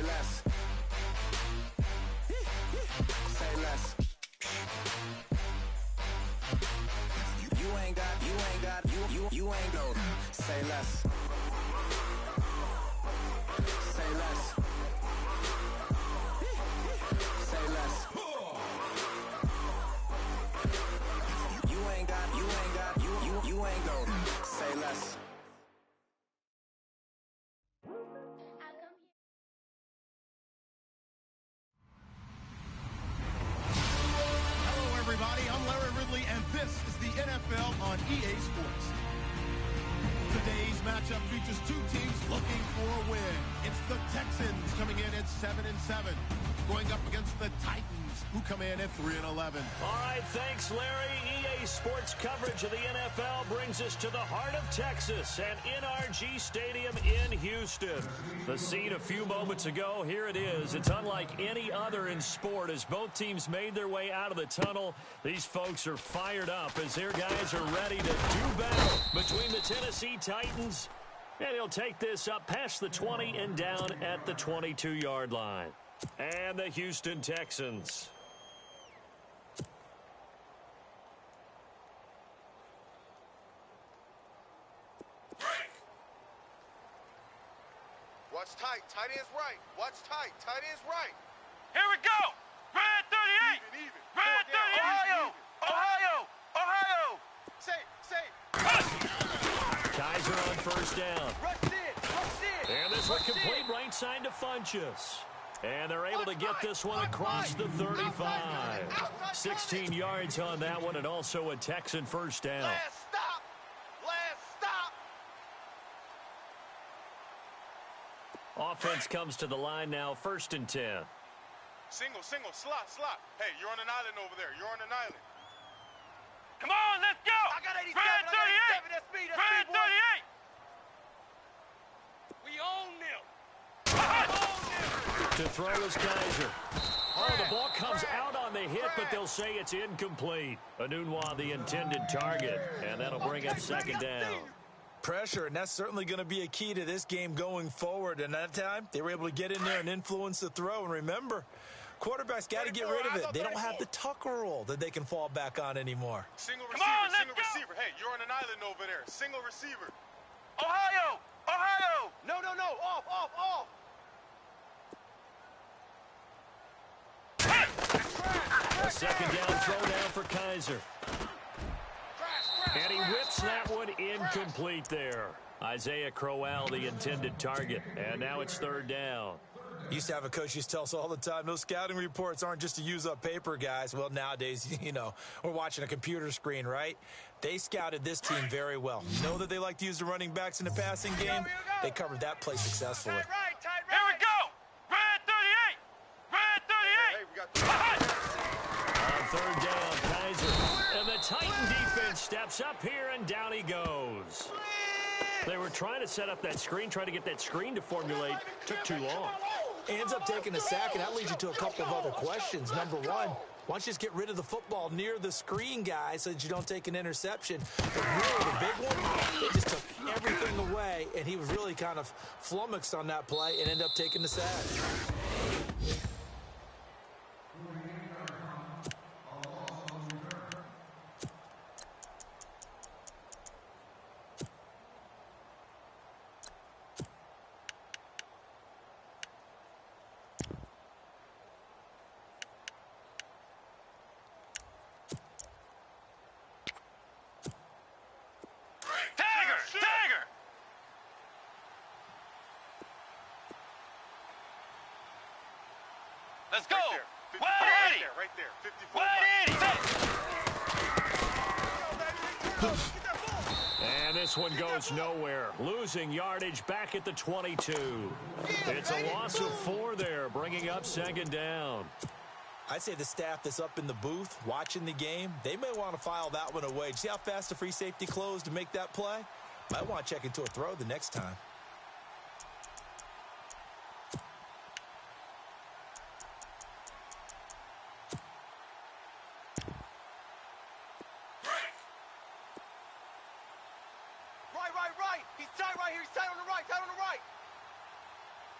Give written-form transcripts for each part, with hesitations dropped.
Say less. Say less. You ain't got, you ain't go. Say less. Say less. Say less. You ain't got, you ain't go. Say less. Hello, everybody. I'm Larry Ridley, and this is the NFL on EA Sports. Today's matchup features two teams looking for a win. It's the Texans coming in at 7-7, going up against the Titans, who come in at 3-11. All right, thanks, Larry. EA Sports coverage of the NFL brings us to the heart of Texas and NRG Stadium in Houston. The scene a few moments ago, here it is. It's unlike any other in sport. As both teams made their way out of the tunnel, these folks are fired up as their guys are ready to do battle between the Tennessee Titans, and he'll take this up past the 20 and down at the 22-yard line. And the Houston Texans. Watch tight. Tight end's right. Watch tight. Tight end's right. Here we go. Red 38. Even. Red 38. Ohio. Ohio. Ohio. Say. Kaiser on first down. Rush it. And this one complete right side to Funchess. And they're able to get this one across the 35. 16 yards on that one, and also a Texan first down. Last stop. Offense comes to the line now, 1st and 10. Single. Slot. Hey, you're on an island over there. You're on an island. Come on, let's go. I got 87. Red 38. That's speed. Red 38. We own them. To throw is Kaiser. Oh, the ball comes out on the hit, but they'll say it's incomplete. Anunwa, the intended target, and that'll bring up 2nd down. Pressure, and that's certainly going to be a key to this game going forward. And that time, they were able to get in there and influence the throw. And remember, quarterbacks got to get rid of it. They don't have the tucker roll that they can fall back on anymore. Single receiver. Hey, you're on an island over there. Single receiver. Ohio. No. Off. A 2nd down throw down for Kaiser. And he whips that one incomplete there. Isaiah Crowell, the intended target. And now it's 3rd down. Used to have a coach used to tell us all the time, those scouting reports aren't just to use up paper, guys. Well, nowadays, we're watching a computer screen, right? They scouted this team very well. Know that they like to use the running backs in the passing game. They covered that play successfully. Tight right. Here we go. Red 38. Red 38. On 3rd down, Kaiser. And the Titan defense steps up here, and down he goes. They were trying to set up that screen, trying to get that screen to formulate. Took too long. Ends up taking a sack, and that leads you to a couple of other questions. Number one, why don't you just get rid of the football near the screen, guys, so that you don't take an interception? But really, the big one, they just took everything away, and he was really kind of flummoxed on that play and ended up taking the sack. Tiger. Let's go. Right there. 54. And this one goes nowhere. Losing yardage back at the 22. It's a loss of 4 there, bringing up 2nd down. I'd say the staff that's up in the booth watching the game, they may want to file that one away. See how fast the free safety closed to make that play? Might want to check into a throw the next time. Right. He's tight right here. He's tight on the right.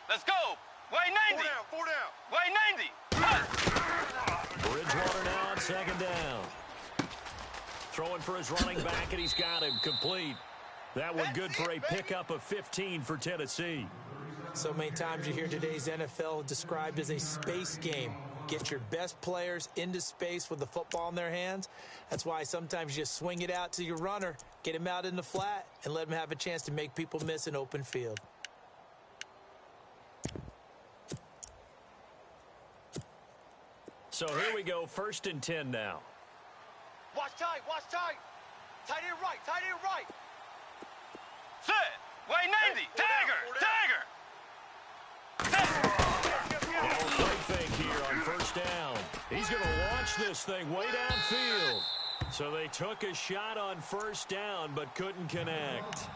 Let's go. Wait, 90. Four down. Wait, 90. Bridgewater now on second down. Throwing for his running back, and he's got him complete. That one good for a pickup of 15 for Tennessee. So many times you hear today's NFL described as a space game. Get your best players into space with the football in their hands. That's why sometimes you just swing it out to your runner, get him out in the flat, and let him have a chance to make people miss an open field. So here we go, 1st and 10 now. Watch tight, watch tight. Tight end right, tight end right. Set. Wait, 90. Dagger. Play fake here on 1st down. He's going to launch this thing way downfield. So they took a shot on 1st down, but couldn't connect.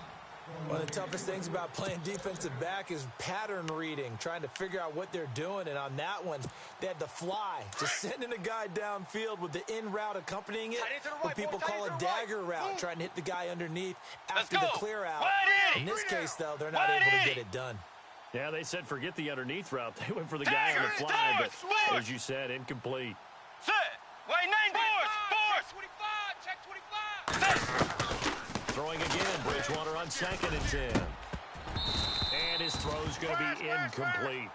One of the toughest things about playing defensive back is pattern reading, trying to figure out what they're doing. And on that one, they had the fly, just sending a guy downfield with the in route accompanying it, what people call a dagger route, trying to hit the guy underneath after the clear out. In this case, though, they're not able to get it done. Yeah, they said forget the underneath route. They went for the guy on the fly, but as you said, incomplete. Set. Wait, 90. Force. Check 25. Set. Throwing again, Bridgewater on 2nd and 10. And his throw's going to be incomplete.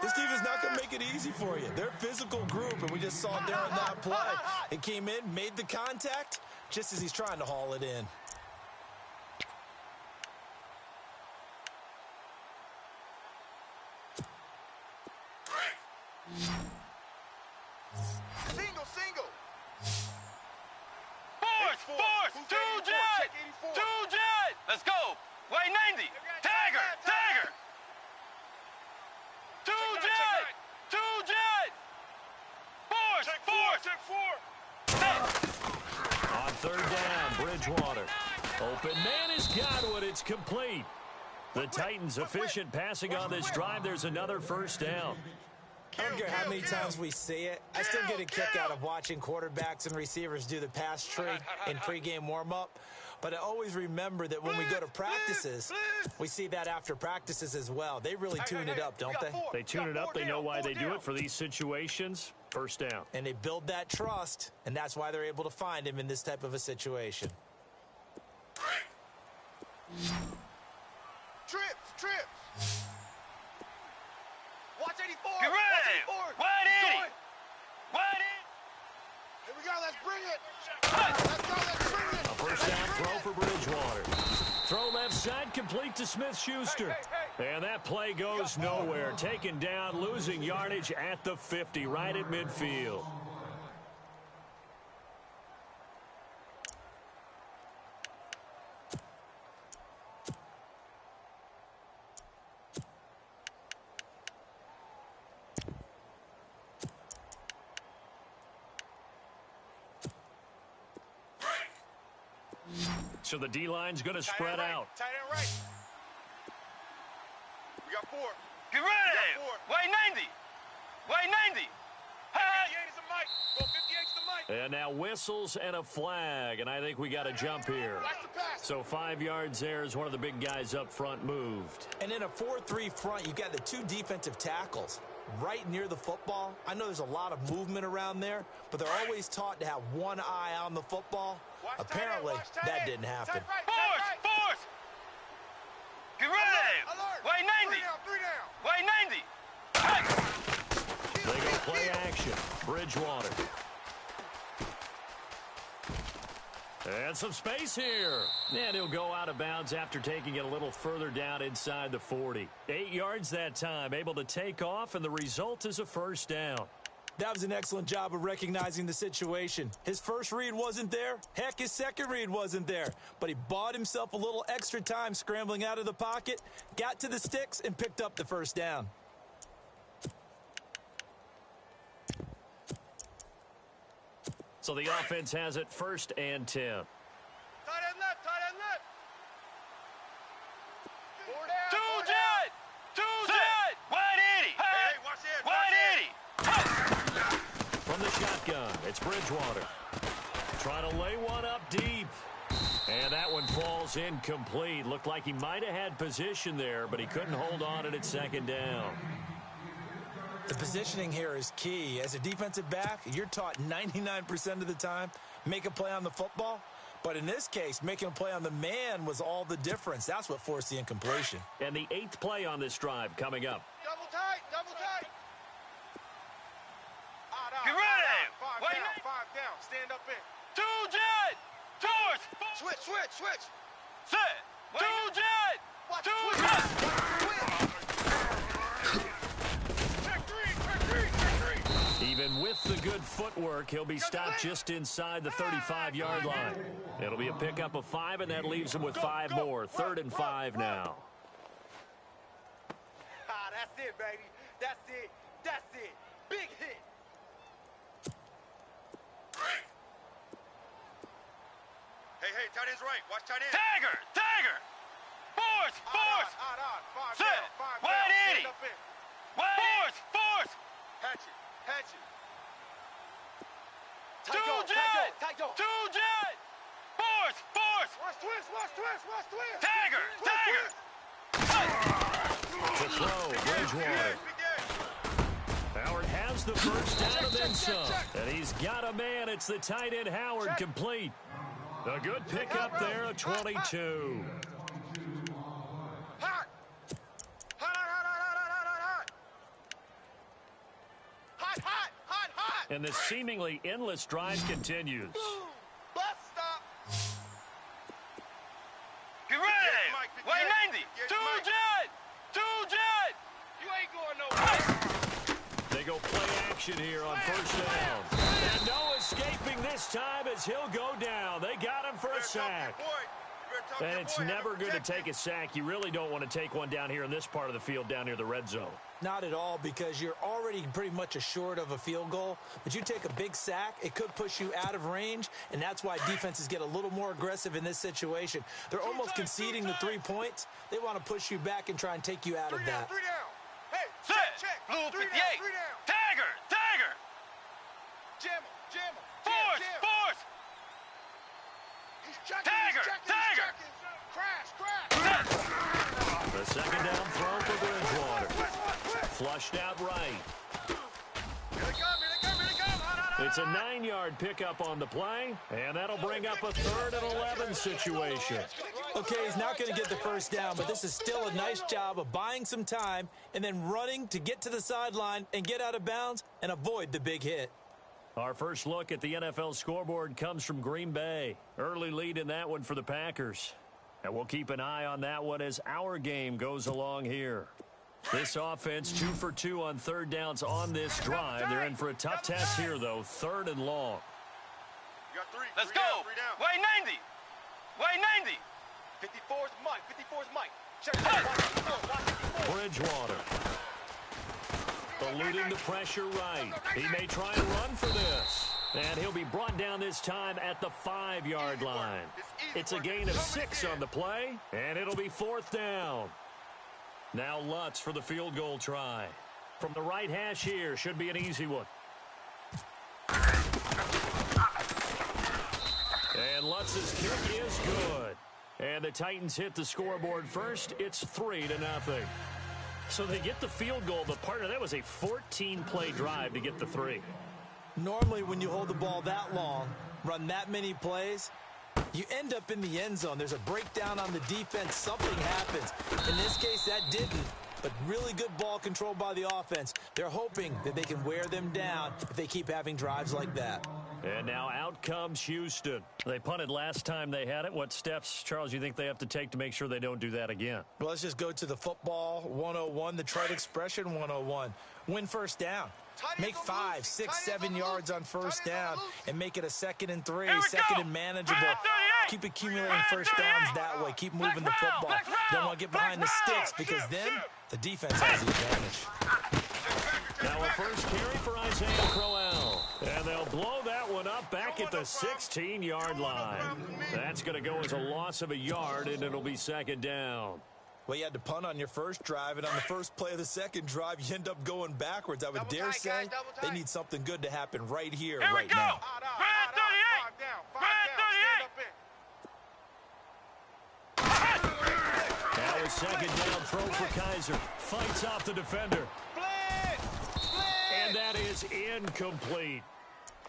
This team is not going to make it easy for you. They're a physical group, and we just saw it there in that play. He came in, made the contact, just as he's trying to haul it in. Single. Force. Two jet. Let's go. Wait, 90. Dagger. Two jet. Force. On 3rd down, Bridgewater. Open man has got one. It's complete. The Titans efficient passing on this drive. There's another 1st down. I don't care how many times we see it. I still get a kick out of watching quarterbacks and receivers do the pass tree in pregame warm-up. But I always remember that when we go to practices, we see that after practices as well. They really tune it up, don't they? They tune it up. They know why they do it for these situations. 1st down. And they build that trust, and that's why they're able to find him in this type of a situation. Trips. Watch 84. Get ready. Wide 80. Here we go. Let's bring it. A 1st down throw for Bridgewater. Throw left side, complete to Smith-Schuster. And that play goes nowhere. Taken down, losing yardage at the 50, right at midfield. So the D-line's going to spread out. Tight end right. We got 4. Get ready. Wait, 90. Hey. 58 is the mic. Go 58's the mic. And now whistles and a flag, and I think we got to jump here. So 5 yards there as one of the big guys up front moved. And in a 4-3 front, you got the 2 defensive tackles right near the football. I know there's a lot of movement around there, but they're always taught to have one eye on the football. Apparently, that didn't happen. Force. Get ready. Wait, 90. 3 down. Wait, 90. Hey. They go play action. Bridgewater. And some space here. And he'll go out of bounds after taking it a little further down inside the 40. 8 yards that time, able to take off, and the result is a 1st down. That was an excellent job of recognizing the situation. His first read wasn't there. Heck, his second read wasn't there. But he bought himself a little extra time scrambling out of the pocket, got to the sticks, and picked up the 1st down. So the offense has it 1st and 10. Tight end left. 4 down. Two jet. Wide 80. Hey, watch it. Wide 80. From the shotgun, it's Bridgewater. Trying to lay one up deep. And that one falls incomplete. Looked like he might have had position there, but he couldn't hold on at 2nd down. The positioning here is key. As a defensive back, you're taught 99% of the time, make a play on the football. But in this case, making a play on the man was all the difference. That's what forced the incompletion. And the 8th play on this drive coming up. Double tight, double tight. Get ready. Five down. Stand up in. Two jet. Switch. Set. Two jet. Two jet. Check three. Even with the good footwork, he'll be stopped just inside the 35-yard line. It'll be a pickup of 5, and that leaves him with 5 more. 3rd and 5 now. That's it, baby. That's it. Big hit. Hey, tight end's right. Watch tight end. Tiger. Force. Five Set. down. Wide Stand 80. up in. Force. Hatch it. Two jet. Two jet. Force. Watch twist. Tiger. To throw, Bridgewater. Howard has the first down and then some. And he's got a man. It's the tight end, Howard, complete. A good pickup there, a 22. Hot. And the seemingly endless drive continues. Bus stop. Get ready. Wait, 90. Two jet. You ain't going nowhere. They go play action here on first down. And no escaping this time as he'll go down. They got him for a sack. And it's never good to take a sack. You really don't want to take one down here in this part of the field down near the red zone. Not at all, because you're already pretty much assured of a field goal. But you take a big sack, it could push you out of range, and that's why defenses get a little more aggressive in this situation. They're almost conceding the 3 points. They want to push you back and try and take you out of that. 3 down. Hey, Set. check. Blue 3 58. down. 3 down. Tiger. Jam him. Force. He's checking. Tiger. Crash. The second down throw for Bridgewater. Flushed out right. Here they come. It's a 9-yard pickup on the play, and that'll bring up a 3rd and 11 situation. Okay, he's not going to get the first down, but this is still a nice job of buying some time and then running to get to the sideline and get out of bounds and avoid the big hit. Our first look at the NFL scoreboard comes from Green Bay. Early lead in that one for the Packers. And we'll keep an eye on that one as our game goes along here. This offense 2 for 2 on 3rd downs on this drive. They're in for a tough test here, though. 3rd and long. You got 3. Let's 3 go. down, 3 down. Wait, 90. 54's Mike. Check it out. Watch 54. Bridgewater. Eluding the pressure right. He may try and run for this. And he'll be brought down this time at the 5-yard line. It's a gain of 6 on the play, and it'll be 4th down. Now Lutz for the field goal try. From the right hash here, should be an easy one. And Lutz's kick is good. And the Titans hit the scoreboard first. It's 3-0. So they get the field goal, but part of that was a 14-play drive to get the 3. Normally, when you hold the ball that long, run that many plays, you end up in the end zone. There's a breakdown on the defense. Something happens. In this case, that didn't. But really good ball control by the offense. They're hoping that they can wear them down if they keep having drives like that. And now out comes Houston. They punted last time they had it. What steps, Charles, you think they have to take to make sure they don't do that again? Well, let's just go to the football 101, the trite expression 101. Win first down. Make 5, 6, 7 yards on first down and make it a 2nd and 3, 2nd and manageable. Keep accumulating first downs that way. Keep moving the football. Don't want to get behind the sticks because then the defense has the advantage. Now a first carry for Isaiah Crowell. And they'll blow that one up back at the 16-yard line. That's going to go as a loss of a yard, and it'll be 2nd down. Well, you had to punt on your first drive, and on the first play of the second drive, you end up going backwards. I would dare say they need something good to happen right here, right now. Now a 2nd down throw for Kaiser. Fights off the defender. Split! And that is incomplete.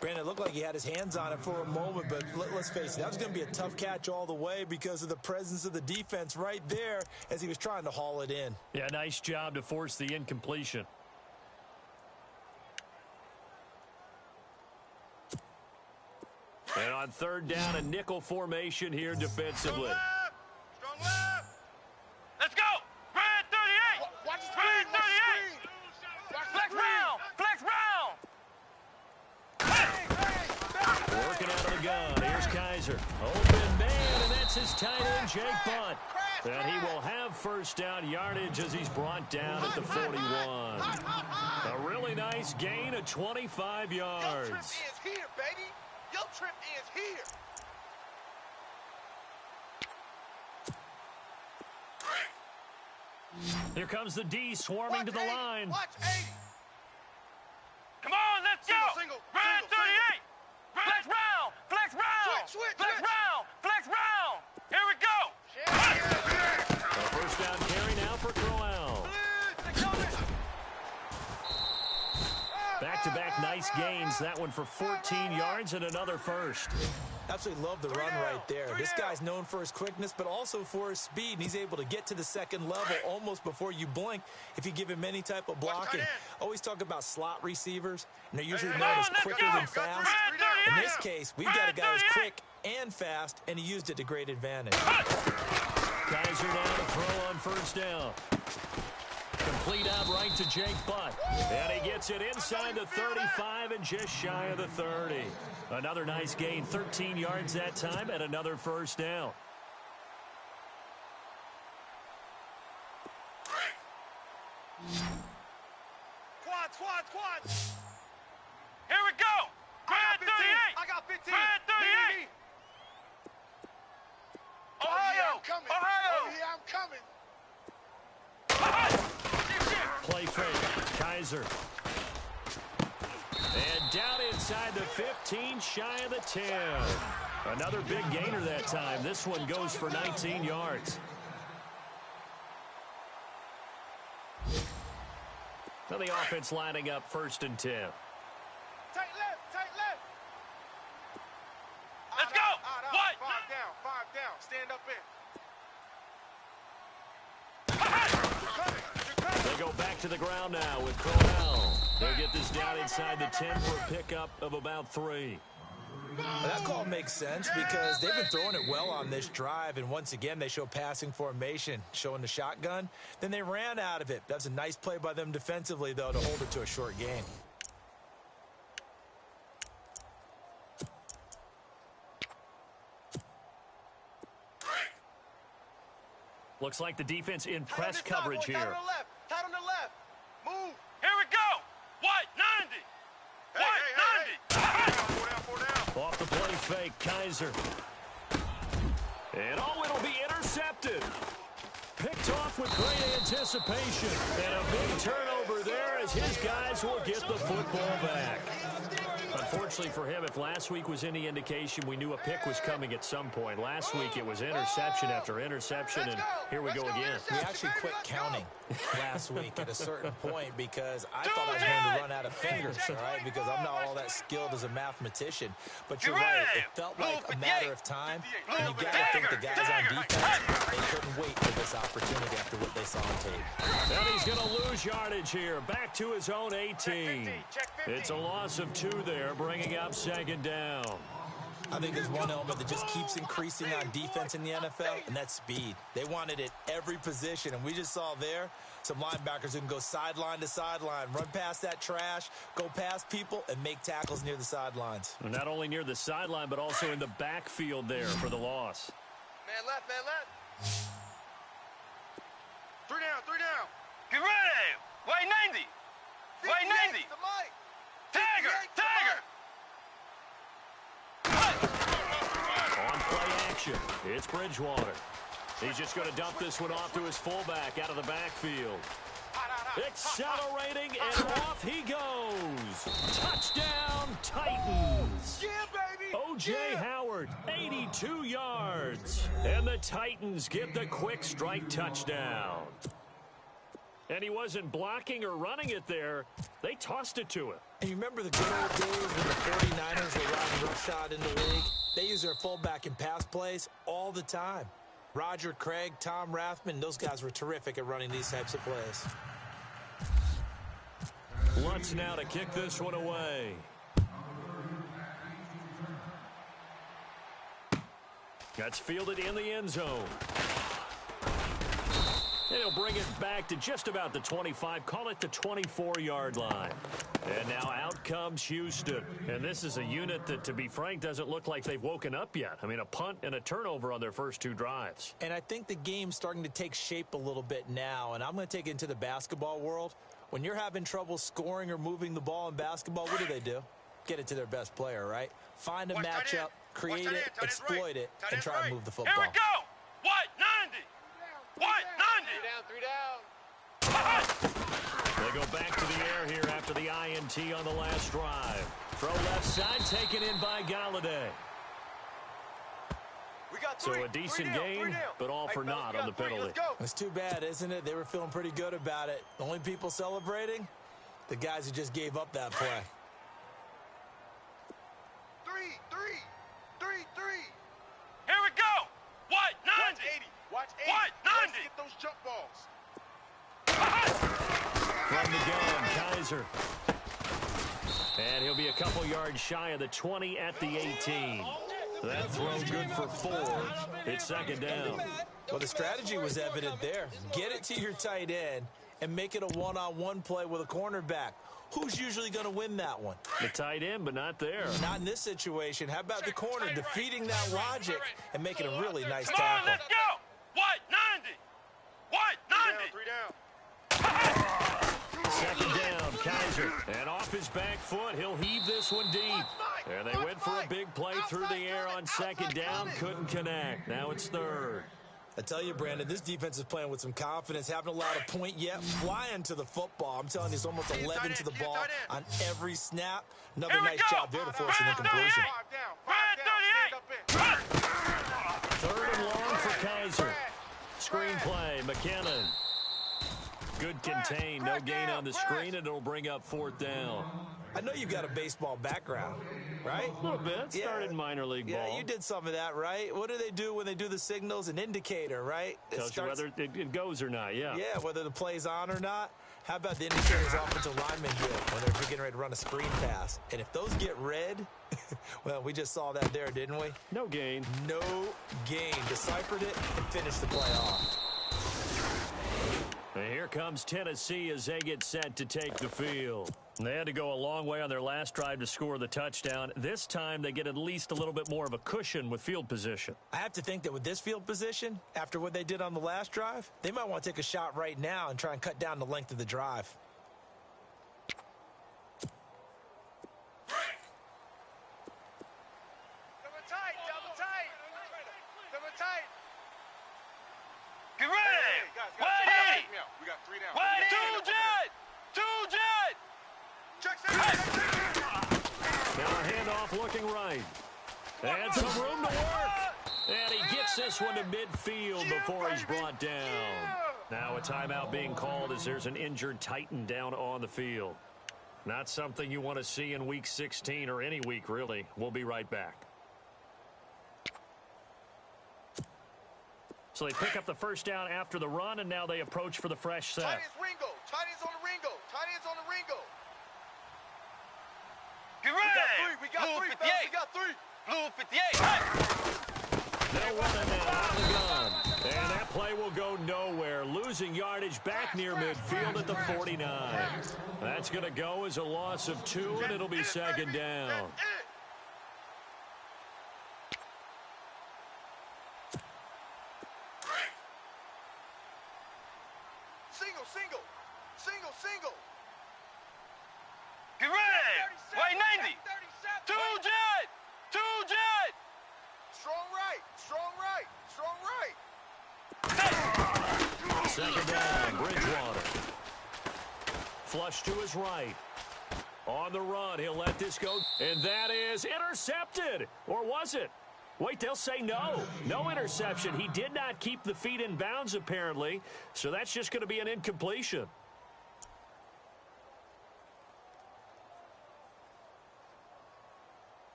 Brandon, it looked like he had his hands on it for a moment, but let's face it, that was going to be a tough catch all the way because of the presence of the defense right there as he was trying to haul it in. Yeah, nice job to force the incompletion. And on third down, a nickel formation here defensively. Strong left. Let's go. Red 38. Watch the Red screen. 38. Flex round. Flex round. Working out of the gun. Here's Kaiser. Open man, and that's his tight end, Jake Bunt. And he will have first down yardage as he's brought down at the 41. A really nice gain of 25 Your trip yards. ends here, baby. Your trip ends here. Here comes the D swarming to the line. Watch 80. Come on, let's go. Single. Red 38. Flex round. Flex round. Switch. Flex round. Flex round. Here we go. A first down carry now for Crowell. Back-to-back nice gains. That one for 14 yards and another first. Absolutely love the run right there. This guy's known for his quickness, but also for his speed, and he's able to get to the second level almost before you blink if you give him any type of blocking. Always talk about slot receivers, and they're usually known as quicker than fast. In this case, we've got a guy who's quick and fast, and he used it to great advantage. Kaiser now to throw on first down. Complete out right to Jake Butt. And he gets it inside the 35 and just shy of the 30. Another nice gain, 13 yards that time, and another first down. Quad. Here we go. Red 38. I got 15. Red 38. Ohio. I'm coming. Play fake. Kaiser. And down inside the 15, shy of the 10. Another big gainer that time. This one goes for 19 yards. So the offense lining up first and 10. Tight left. Let's go. What? 5 down. Stand up in. They go back to the ground now with Crowell. They'll get this down inside the 10 for a pickup of about 3. Well, that call makes sense because they've been throwing it well on this drive, and once again they show passing formation, showing the shotgun. Then they ran out of it. That's a nice play by them defensively, though, to hold it to a short gain. Looks like the defense in press coverage here. Tight on the left. Move. Here we go. What? 90. Hey. 4 down. Off the play fake, Kaiser. And it'll be intercepted. Picked off with great anticipation. And a big turnover there as his guys will get the football back. Unfortunately for him, if last week was any indication, we knew a pick was coming at some point. Last week it was interception after interception, and here we go again. We actually quit counting last week at a certain point because I thought I was going to run out of fingers, all right, because I'm not all that skilled as a mathematician. But you're right, it felt like a matter of time, and you got to think the guys on defense, they couldn't wait for this opportunity after what they saw on tape. And he's going to lose yardage here, back to his own 18. It's a loss of 2 there, bringing up second down. I think there's one element that just keeps increasing on defense in the NFL, and that's speed. They want it at every position, and we just saw there some linebackers who can go sideline to sideline, run past that trash, go past people, and make tackles near the sidelines. And not only near the sideline, but also in the backfield there for the loss. Man left. 3 down. Get ready. White 90. White 90. Tiger. On play action, it's Bridgewater. He's just going to dump this one off to his fullback out of the backfield. Accelerating, and off he goes. Touchdown, Titans. Yeah, baby. O.J. Howard, 82 yards. And the Titans get the quick strike touchdown. And he wasn't blocking or running it there. They tossed it to him. And you remember the good old days when the 49ers were riding roughshod in the league? They use their fullback in pass plays all the time. Roger Craig, Tom Rathman, those guys were terrific at running these types of plays. Lutz now to kick this one away. That's fielded in the end zone. And he'll bring it back to just about the 25, call it the 24-yard line. And now out comes Houston. And this is a unit that, to be frank, doesn't look like they've woken up yet. I mean, a punt and a turnover on their first two drives. And I think the game's starting to take shape a little bit now. And I'm going to take it into the basketball world. When you're having trouble scoring or moving the ball in basketball, what do? Get it to their best player, right? Find a matchup, create it, exploit it, and try to move the football. Here we go. What? 90. What? 90. They go back to the air here after the INT on the last drive. Throw left side, taken in by Galladay. So a decent gain, but all for naught on the penalty. It's too bad, isn't it? They were feeling pretty good about it. The only people celebrating? The guys who just gave up that play. 3. Here we go. What? 90. Watch 80. What? 90. Let's get those jump balls. From the gun, Kaiser. And he'll be a couple yards shy of the 20 at the 18. That throw good for 4. It's second down. Well, the strategy was evident there. Get it to your tight end and make it a one-on-one play with a cornerback. Who's usually going to win that one? The tight end, but not there. Not in this situation. How about the corner defeating that logic and making a really nice Come on, tackle? let's go. What? 90. What? 90. Second down, Kaiser. And off his back foot, he'll heave this one deep. And they went for a big play through the air on second down. Couldn't connect. Now it's third. I tell you, Brandon, this defense is playing with some confidence. Haven't allowed a point yet. Flying to the football. I'm telling you, it's almost 11 to the ball on every snap. Another nice job there to force an incompletion. 38. Third and long for Kaiser. Screenplay, McKinnon. Good contain, no gain on the screen, and it'll bring up fourth down. I know you've got a baseball background, right? A little bit. Started minor league ball. Yeah, you did some of that, right? What do they do when they do the signals? An indicator, right? Tells you whether it goes or not, yeah. Yeah, whether the play's on or not. How about the indicators offensive linemen do when they're getting ready to run a screen pass? And if those get red, well, we just saw that there, didn't we? No gain. No gain. Deciphered it and finished the play off. And here comes Tennessee as they get set to take the field. They had to go a long way on their last drive to score the touchdown. This time they get at least a little bit more of a cushion with field position. I have to think that with this field position, after what they did on the last drive, they might want to take a shot right now and try and cut down the length of the drive. Get ready! Guys, we got 3 down. Two jet! Now a handoff looking right. And some room to work. And he gets this one to midfield before he's brought down. Now a timeout being called as there's an injured Titan down on the field. Not something you want to see in Week 16 or any week, really. We'll be right back. So they pick up the first down after the run, and now they approach for the fresh set. Tight ends on the Ringo. Get ready! We got three. Blue 58. They'll run it now on the gun. And that play will go nowhere. Losing yardage back near midfield at the 49. That's going to go as a loss of 2, and it'll be second down. Single. Get ready! Wait, 90. Two jet! Strong right. Second down, Bridgewater. Flush to his right. On the run, he'll let this go. And that is intercepted. Or was it? Wait, they'll say no. No interception. He did not keep the feet in bounds, apparently. So that's just going to be an incompletion.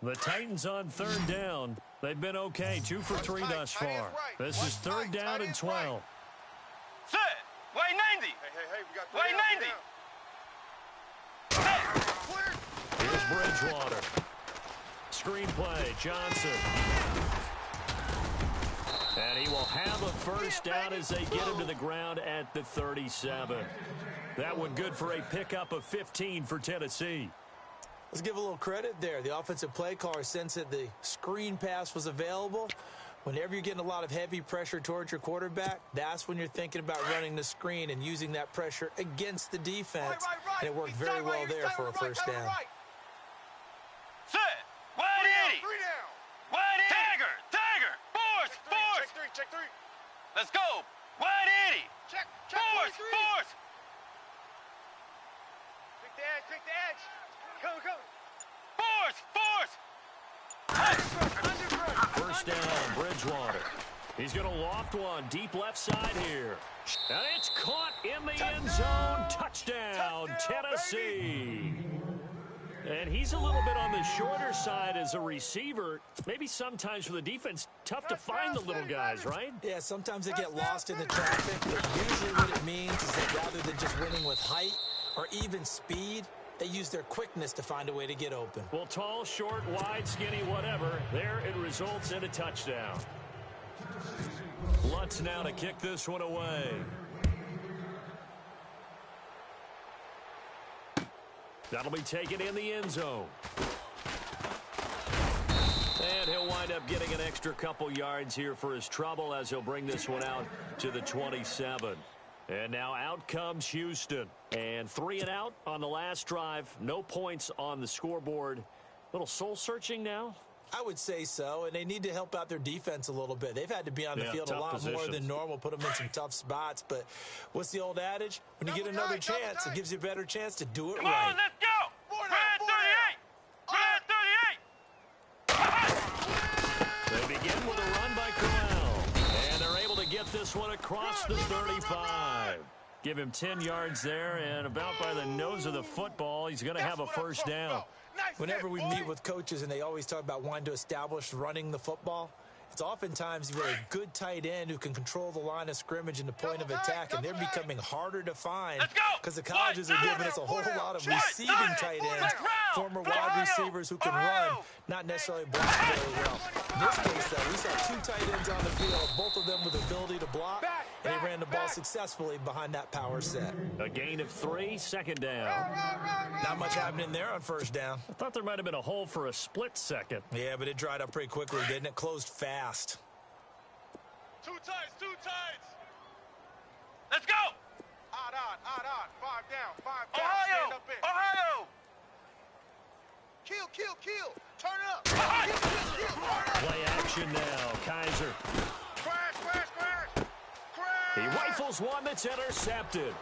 The Titans on third down. They've been okay, 2 for 3 thus far. This is third down and 12. Set. Wait 90. Hey, we got Wait 90. Here's Bridgewater. Screen play, Johnson. And he will have a first down as they get him to the ground at the 37. That one good for a pickup of 15 for Tennessee. Let's give a little credit there. The offensive play caller sensed that the screen pass was available. Whenever you're getting a lot of heavy pressure towards your quarterback, that's when you're thinking about running the screen and using that pressure against the defense. And it worked very well there for a first down. Set. 180. 180. Tiger. Force. Check three. Let's go. 180. Check Force. Pick the edge. Come. Force. First down, Bridgewater. He's going to loft one deep left side here. And it's caught in the end zone. Touchdown, Tennessee. And he's a little bit on the shorter side as a receiver. Maybe sometimes for the defense, tough to find the little guys, right? Yeah, sometimes they get lost in the traffic, but usually what it means is that rather than just winning with height or even speed, they use their quickness to find a way to get open. Well, tall, short, wide, skinny, whatever, there it results in a touchdown. Lutz now to kick this one away. That'll be taken in the end zone. And he'll wind up getting an extra couple yards here for his trouble as he'll bring this one out to the 27. And now out comes Houston. And 3 and out on the last drive. No points on the scoreboard. Little soul-searching now? I would say so, and they need to help out their defense a little bit. They've had to be on the field a lot more than normal, put them in some tough spots. But what's the old adage? When you get another chance, it gives you a better chance to do it right. Come on, let's go. Red 38. They begin with a run by Corral. And they're able to get this one across the 35. Give him 10 yards there, and about by the nose of the football, he's going to have a first down. Whenever we meet with coaches and they always talk about wanting to establish running the football, it's oftentimes you're a good tight end who can control the line of scrimmage and the point of attack, and they're becoming harder to find because the colleges are giving us a whole lot of receiving tight ends, former wide receivers who can run, not necessarily block very well. In this case, though, we saw 2 tight ends on the field, both of them with the ability to block, and they ran the ball successfully behind that power set. A gain of 3, second down. Not much happening there on first down. I thought there might have been a hole for a split second. Yeah, but it dried up pretty quickly, didn't it? Closed fast. Two tights. Let's go. Odd. 5 down. Ohio. Stand up in. Ohio. Kill. Turn it up. Play action now. Kaiser. Crash. He rifles one that's intercepted.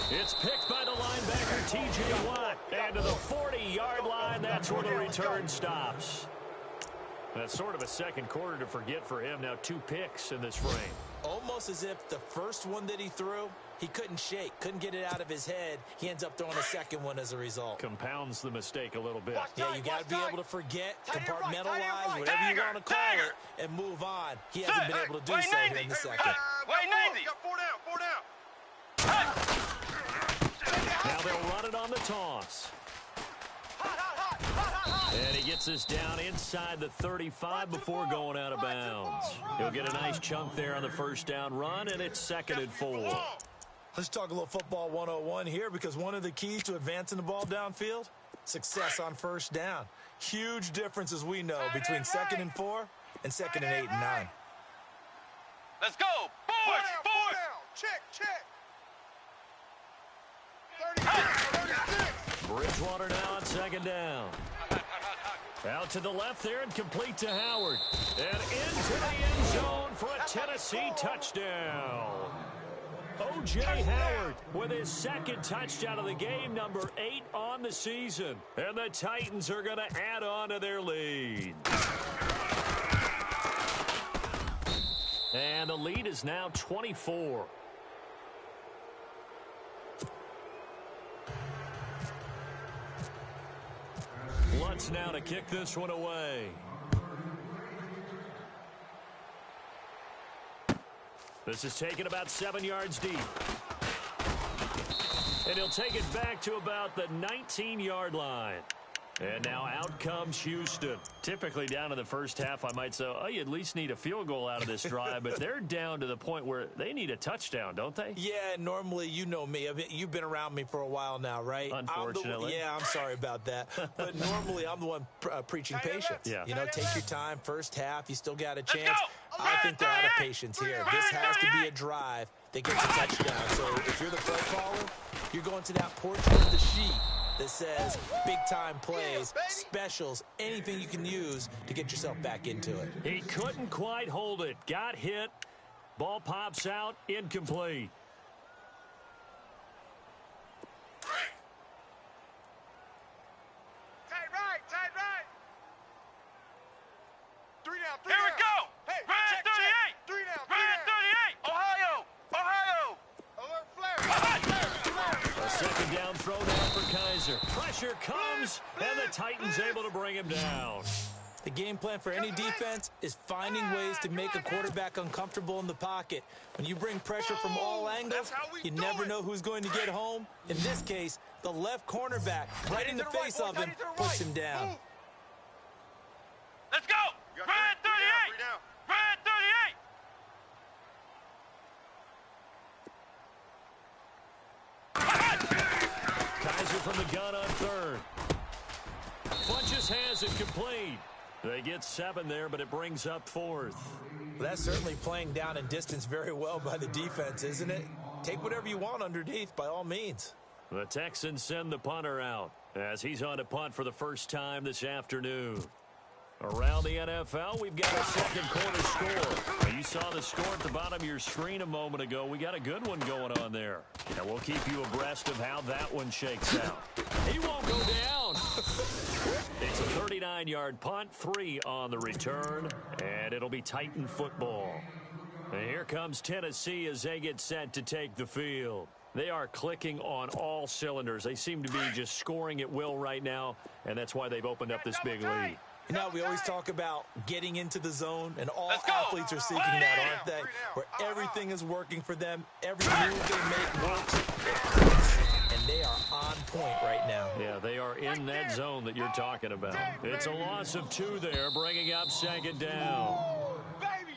It's picked by the linebacker, T.J. Watt. And to the 40-yard line, that's where the return stops. That's sort of a second quarter to forget for him. Now 2 picks in this frame. Almost as if the first one that he threw, he couldn't shake, couldn't get it out of his head. He ends up throwing a second one as a result. Compounds the mistake a little bit. Yeah, you got to be able to forget, compartmentalize, whatever you want to call it, and move on. He hasn't been able to do so here in the second. Wait 90. Got 4 down. Now they'll run it on the toss. And he gets this down inside the 35 before going out of bounds. He'll get a nice chunk there on the first down run, and it's 2nd and 4. Let's talk a little football 101 here, because one of the keys to advancing the ball downfield, success on first down. Huge difference, as we know, between 2nd and 4 and 2nd and 8 and 9. Let's go. Force. Check. 36. Bridgewater now on 2nd down. Out to the left there and complete to Howard. And into the end zone for a Tennessee touchdown. O.J. Howard with his 2nd touchdown of the game, number 8 on the season. And the Titans are going to add on to their lead. And the lead is now 24. sets now to kick this one away. This is taken about 7 yards deep. And he'll take it back to about the 19-yard line. And now out comes Houston. Typically down in the first half, I might say, oh, you at least need a field goal out of this drive. But they're down to the point where they need a touchdown, don't they? Yeah, normally, you know me. I mean, you've been around me for a while now, right? Unfortunately. I'm sorry about that. But normally, I'm the one preaching patience. Yeah. You know, take your time. First half, you still got a chance. I think they're out of patience here. This has to be a drive that gets a touchdown. So if you're the play caller, you're going to that portion of the sheet that says big-time plays, specials, anything you can use to get yourself back into it. He couldn't quite hold it. Got hit. Ball pops out. Incomplete. Tight right, tight right. 3 down, 3 Here down. we go. Hey, Right check, at 38. check. 3 down, 3 Right at down. 38. Ohio. Ohio. Alert flare. Flare. A second down throw down for Kaiser. Pressure comes, and the Titans able to bring him down. The game plan for any defense is finding ways to make a quarterback uncomfortable in the pocket. When you bring pressure from all angles, you never know who's going to get home. In this case, the left cornerback, right in the face of him, puts him down. Let's go. You got Right at 3 38. down. Right at 38. Kaiser from the gun on third. Funches has it complete. They get 7 there, but it brings up 4th. That's certainly playing down in distance very well by the defense, isn't it? Take whatever you want underneath, by all means. The Texans send the punter out as he's on to punt for the first time this afternoon. Around the NFL, we've got a second quarter score. Now, you saw the score at the bottom of your screen a moment ago. We got a good one going on there. And we'll keep you abreast of how that one shakes out. He won't go down. It's a 39-yard punt, 3 on the return, and it'll be Titan football. And here comes Tennessee as they get set to take the field. They are clicking on all cylinders. They seem to be just scoring at will right now, and that's why they've opened up this big lead. You know, we always talk about getting into the zone, and all Let's go. athletes are seeking that, aren't they? Where everything is working for them, every move they make works, it clicks, and they are on point right now. Yeah, they are in that zone that you're talking about. It's a loss of 2 there, bringing up second down. Baby.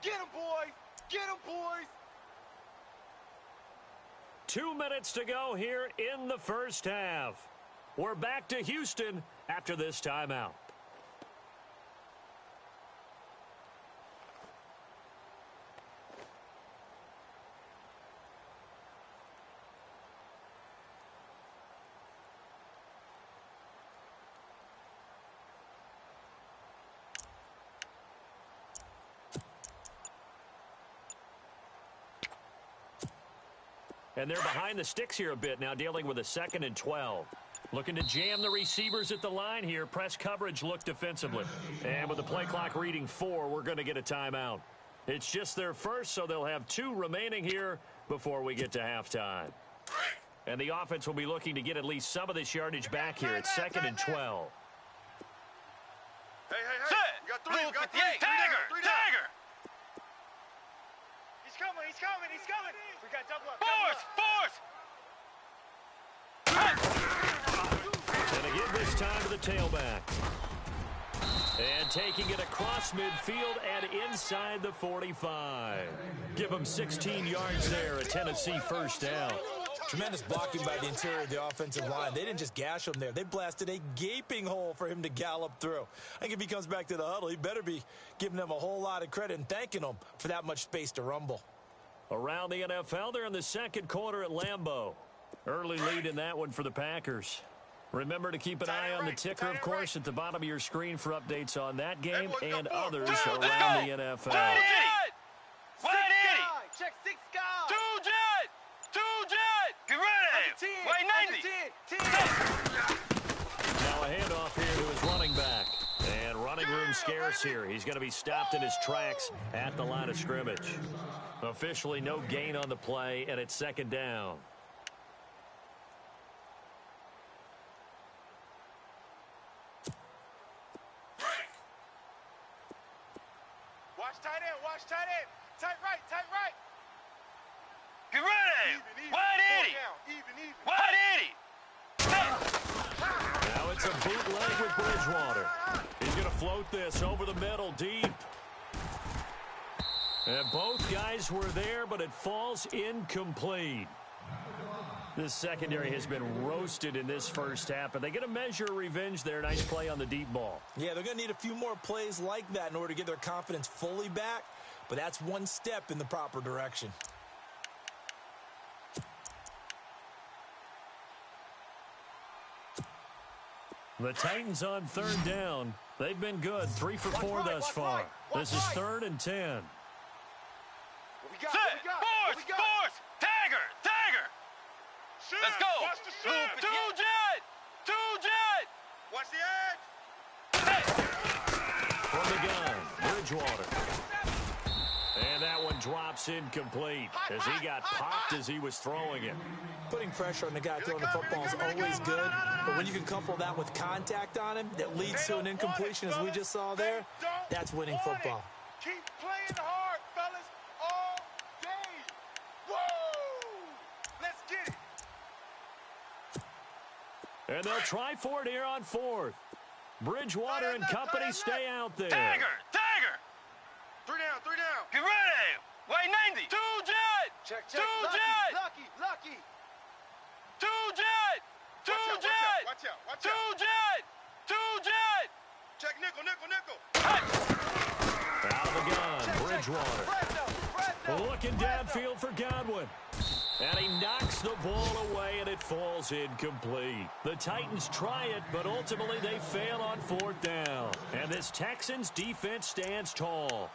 Get him, boys. Get him, boys. 2 minutes to go here in the first half. We're back to Houston after this timeout. And they're behind the sticks here a bit now, dealing with a 2nd and 12. Looking to jam the receivers at the line here. Press coverage look defensively. And with the play clock reading 4, we're going to get a timeout. It's just their first, so they'll have 2 remaining here before we get to halftime. And the offense will be looking to get at least some of this yardage back here. It's 2nd and 12. Hey, hey, hey. Set. You got 3, you got 3. Tiger. 3 down. Tiger. He's coming, he's coming, he's coming. We got double up. Force. And again this time to the tailback. And taking it across midfield and inside the 45. Give them 16 yards there, a Tennessee first down. Tremendous blocking by the interior of the offensive line. They didn't just gash him there. They blasted a gaping hole for him to gallop through. I think if he comes back to the huddle, he better be giving them a whole lot of credit and thanking them for that much space to rumble. Around the NFL, they're in the second quarter at Lambeau. Early lead in that one for the Packers. Remember to keep an eye on the ticker, of course, at the bottom of your screen for updates on that game and others around the NFL. Check 6 guys. 2 jet. Get ready. 10. Wait, 90. 10. Now a handoff here to his running back. And running room scarce here. He's going to be stopped in his tracks at the line of scrimmage. Officially no gain on the play, and it's 2nd down. Watch tight end, watch tight end. Tight right, tight right. Get ready. Even. Wide Fourth 80. down, even. Wide 80. Now it's a bootleg with Bridgewater. He's going to float this over the middle deep. And both guys were there, but it falls incomplete. This secondary has been roasted in this first half, but they get a measure of revenge there. Nice play on the deep ball. Yeah, they're going to need a few more plays like that in order to get their confidence fully back, but that's one step in the proper direction. The Titans on third down. They've been good, 3 for 4 thus far. This is 3rd and 10. Set. Force. Tagger. Shoot. Let's go. Watch the shoot. Two jet. Watch the edge. From the gun, Bridgewater. And that one drops incomplete as he got popped as he was throwing it. Putting pressure on the guy throwing the football is always good, but when you can couple that with contact on him that leads to an incompletion as we just saw there, that's winning football. Keep playing hard, fellas, all day. Woo! Let's get it. And they'll try for it here on 4th. Bridgewater and company stay out there. Tagger. 3 down. Get ready. Wait 90. Two jet. Check. Two jet. Lucky. Two jet. Watch out. Two jet. Check nickel. Out of the gun, Bridgewater. Looking downfield for Godwin. And he knocks the ball away, and it falls incomplete. The Titans try it, but ultimately they fail on 4th down. And this Texans defense stands tall.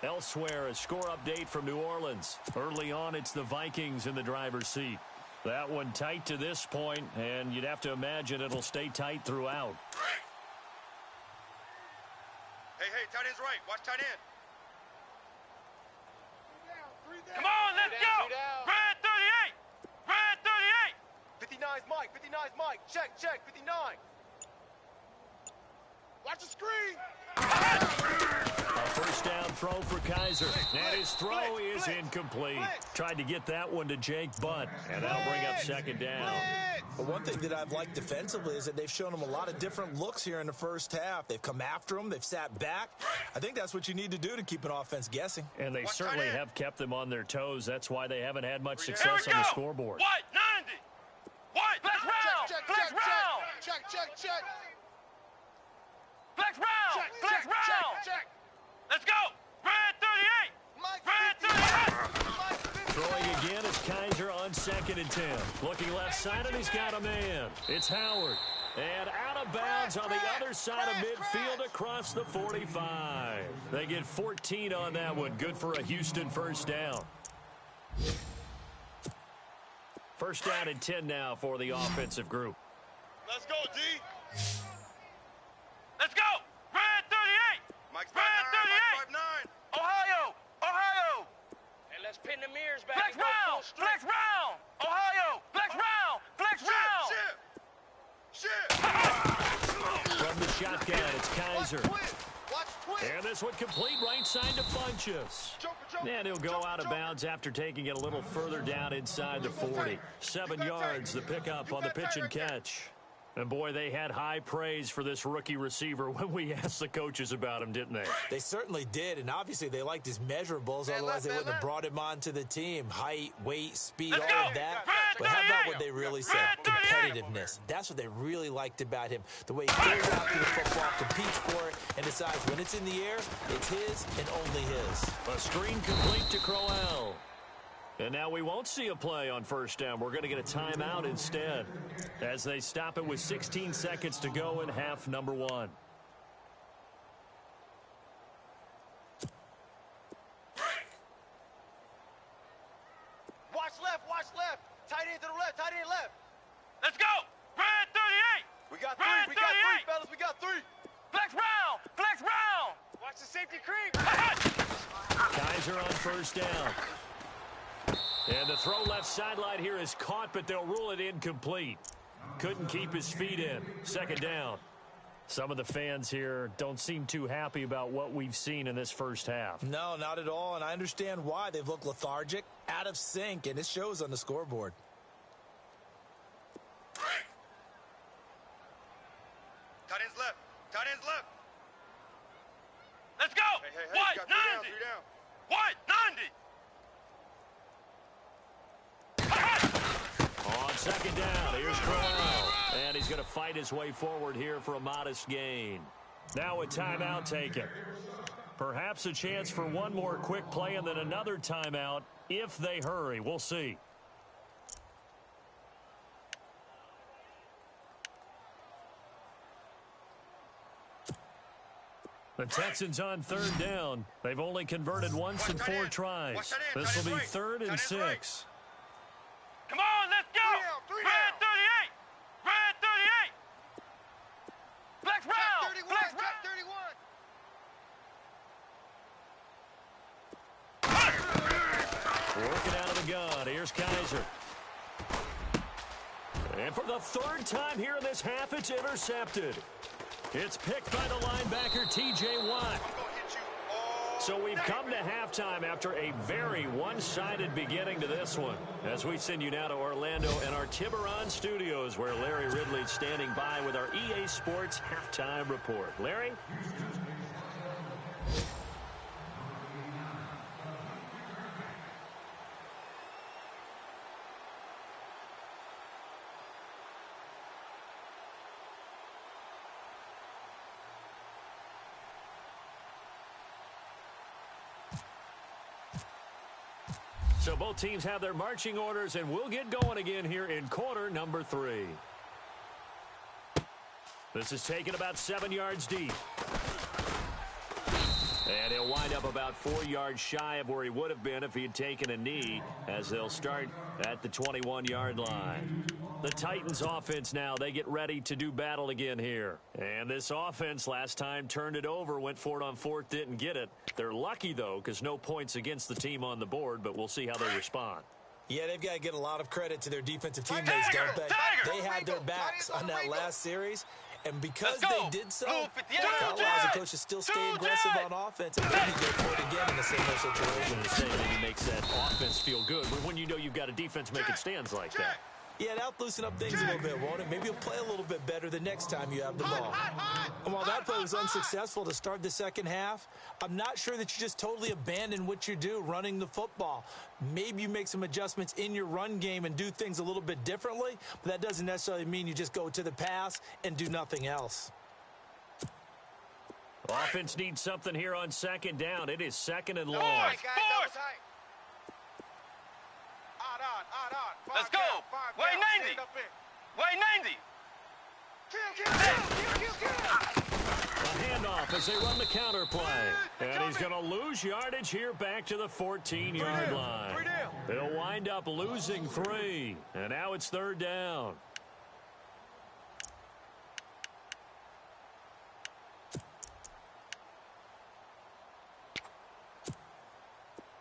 Elsewhere, a score update from New Orleans. Early on, it's the Vikings in the driver's seat. That one tight to this point, and you'd have to imagine it'll stay tight throughout. Hey, tight end's right. Watch tight end. Come on, let's go. Red 38. 59's Mike. Check. 59. Watch the screen. A first down throw for Kaiser. And his throw is incomplete. Tried to get that one to Jake Butt, and that'll bring up 2nd down. But one thing that I've liked defensively is that they've shown him a lot of different looks here in the first half. They've come after him. They've sat back. I think that's what you need to do to keep an offense guessing. And they certainly have kept them on their toes. That's why they haven't had much success on the scoreboard. White 90. White. Flex round. Check. Flex round. Let's go. Red 38. Throwing again is Kaiser on 2nd and 10. Looking left side, and he's got a man. It's Howard. And out of bounds on the other side of midfield across the 45. They get 14 on that one. Good for a Houston first down. First down and 10 now for the offensive group. Let's go, D. Let's go. Red 38. Mike's Red 38. 5'9". Ohio. And let's pin the mirrors back. Flex round. Ohio. Flex round. Shit. From the shotgun, it's Kaiser. Watch twist. And this one complete right side to Funchess. And he'll go out of bounds after taking it a little further down inside the 40. 7 yards, the pickup on the pitch and catch. And, boy, they had high praise for this rookie receiver when we asked the coaches about him, didn't they? They certainly did, and obviously they liked his measurables. Otherwise, they wouldn't have brought him onto the team. Height, weight, speed, all of that. But how about what they really said? Competitiveness. That's what they really liked about him. The way he goes after the football, competes for it, and decides when it's in the air, it's his and only his. A screen complete to Crowell. And now we won't see a play on first down. We're going to get a timeout instead as they stop it with 16 seconds to go in half number 1. Watch left. Tight end to the left. Let's go. Red 38. We got three, fellas. We got 3. Flex round. Watch the safety creep. Kaiser on first down. And the throw left sideline here is caught, but they'll rule it incomplete. Couldn't keep his feet in. 2nd down. Some of the fans here don't seem too happy about what we've seen in this first half. No, not at all, and I understand why. They've looked lethargic, out of sync, and it shows on the scoreboard. Tight ends left. Tight ends left. Let's go. Hey, What? you got 90. three down. What? 90. On second down, here's Crowell. And he's going to fight his way forward here for a modest gain. Now a timeout taken. Perhaps a chance for one more quick play and then another timeout if they hurry. We'll see. The Texans on third down. They've only converted once in 4 tries. This will be 3rd and 6. Come on, let's go. Red 38. Red 38. Flex round. Flex round. 31. Working out of the gun. Here's Kaiser. And for the 3rd time here in this half, it's intercepted. It's picked by the linebacker, T.J. Watt. So we've come to halftime after a very one-sided beginning to this one. As we send you now to Orlando and our Tiburon studios, where Larry Ridley's standing by with our EA Sports Halftime Report. Larry? So both teams have their marching orders, and we'll get going again here in quarter number 3. This is taken about 7 yards deep. And he'll wind up about 4 yards shy of where he would have been if he had taken a knee, as they'll start at the 21-yard line. The Titans offense now, they get ready to do battle again here. And this offense last time turned it over, went for it on 4th, didn't get it. They're lucky, though, because no points against the team on the board, but we'll see how they respond. Yeah, they've got to get a lot of credit to their defensive teammates, don't they? They had their backs on that last series, and because they did so, that allows the coach to still stay aggressive on offense and maybe go for it again in a similar situation. Maybe makes that offense feel good when you know you've got a defense making stands like that. Yeah, that'll loosen up things a little bit, won't it? Maybe you'll play a little bit better the next time you have the ball. And while that play was unsuccessful to start the second half, I'm not sure that you just totally abandon what you do running the football. Maybe you make some adjustments in your run game and do things a little bit differently, but that doesn't necessarily mean you just go to the pass and do nothing else. Offense needs something here on second down. It is 2nd and long. Let's go. Way 90. Way 90. A handoff as they run the counter play. And he's going to lose yardage here back to the 14-yard line. They'll wind up losing 3. And now it's 3rd down.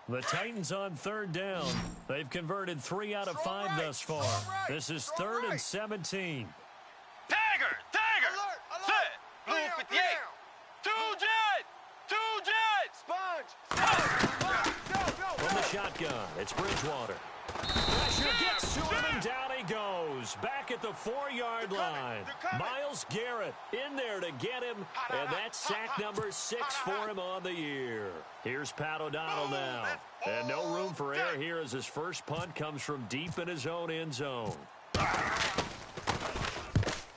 The Titans on 3rd down. They've converted 3 out of 5 thus far. This is 3rd and 17. Tiger. Set. Blue 58. 2 jet. 2 jet. Sponge. From the shotgun, it's Bridgewater. Pressure gets to him, and down he goes. Back at the 4-yard line. Myles Garrett in there to get him, and that's sack number 6 for him on the year. Here's Pat O'Donnell now. And no room for error here as his first punt comes from deep in his own end zone.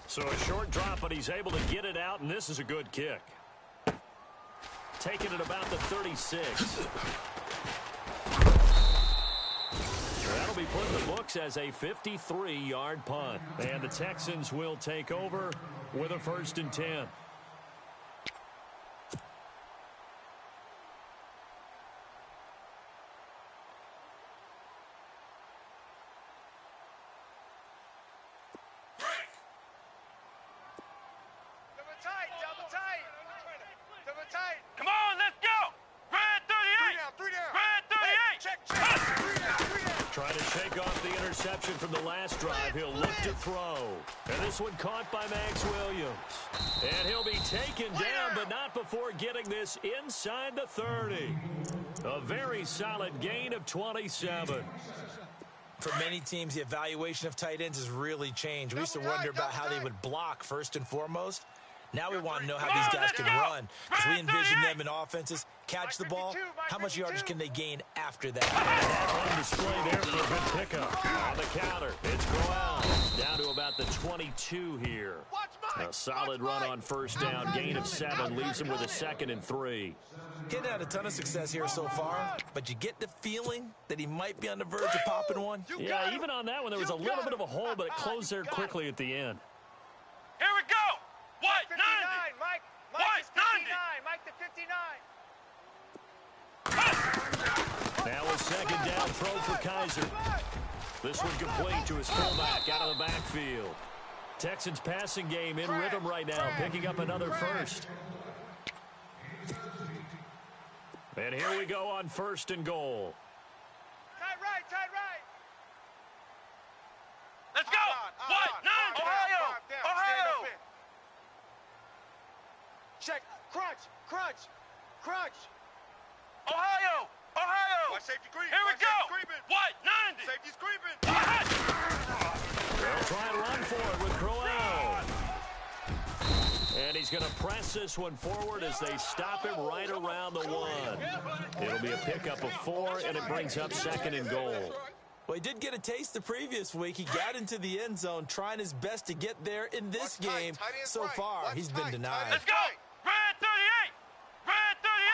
So a short drop, but he's able to get it out, and this is a good kick. Taking it about the 36. That'll be put in the books as a 53-yard punt. And the Texans will take over with a 1st and 10. Come on, let's go. Red 38. 3 down. Red 38. Check. Try to take off the interception from the last drive. He'll look to throw. And this one caught by Max Williams. And he'll be taken down, but not before getting this inside the 30. A very solid gain of 27. For many teams, the evaluation of tight ends has really changed. We used to wonder about how they would block first and foremost. Now we want to know how these guys can run, because we envision them in offenses catch the ball. How much yardage can they gain after that? That on display there for a good pickup. On the counter, it's Growl down to about the 22 here. A solid run on first down, gain of 7, leaves him with a 2nd and 3. Getting had a ton of success here so far, but you get the feeling that he might be on the verge of popping one. Yeah, even on that one, there was a little bit of a hole, but it closed there quickly at the end. Here we go. What? 90. Mike. What? Mike is 59. 90. Mike the 59. Now a second down throw for Kaiser. This one complete to his fullback out of the backfield. Texans passing game in rhythm right now, picking up another first. And here we go on 1st and goal. Tight right. Let's go. What? 90. Ohio. Ohio. Check. Crunch. Ohio. Watch safety creep. Here we Watch go. safety creeping. What? 90. Safety's creeping. They'll try and run for it with Crowell. And he's going to press this one forward as they stop him right around the 1. It'll be a pickup of 4, and it brings up 2nd and goal. Well, he did get a taste the previous week. He got into the end zone, trying his best to get there in this game. So far, he's been denied. Let's go. Red 38. Red 38.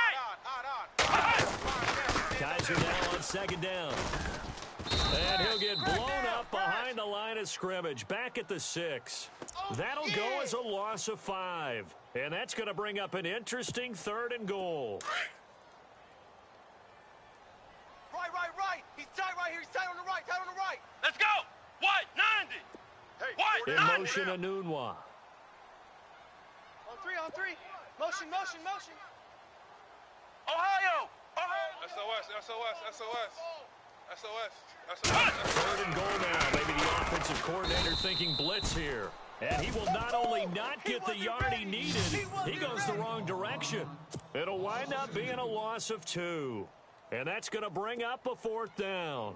Kaiser now on 2nd down. And he'll get blown up behind the line of scrimmage, back at the 6. That'll go as a loss of 5. And that's going to bring up an interesting 3rd and goal. Right. He's tight right here. He's tight on the right. Let's go. What? 90. Hey, What? In 90. motion, Anunwa. On 3. Motion. Ohio. SOS. 3rd and goal now. Maybe the offensive coordinator thinking blitz here. And he will not only not get the yard he needed, he goes the wrong direction. It'll wind up being a loss of 2. And that's going to bring up a 4th down.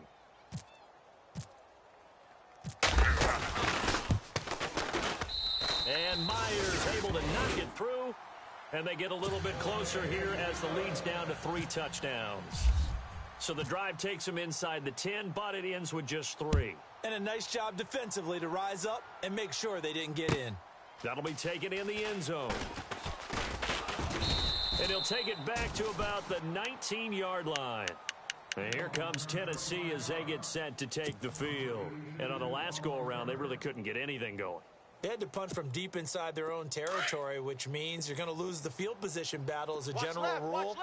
And Myers able to knock it through. And they get a little bit closer here as the lead's down to 3 touchdowns. So the drive takes them inside the 10, but it ends with just 3. And a nice job defensively to rise up and make sure they didn't get in. That'll be taken in the end zone. And he'll take it back to about the 19-yard line. And here comes Tennessee as they get set to take the field. And on the last go-around, they really couldn't get anything going. They had to punt from deep inside their own territory, which means you're going to lose the field position battle as a general rule.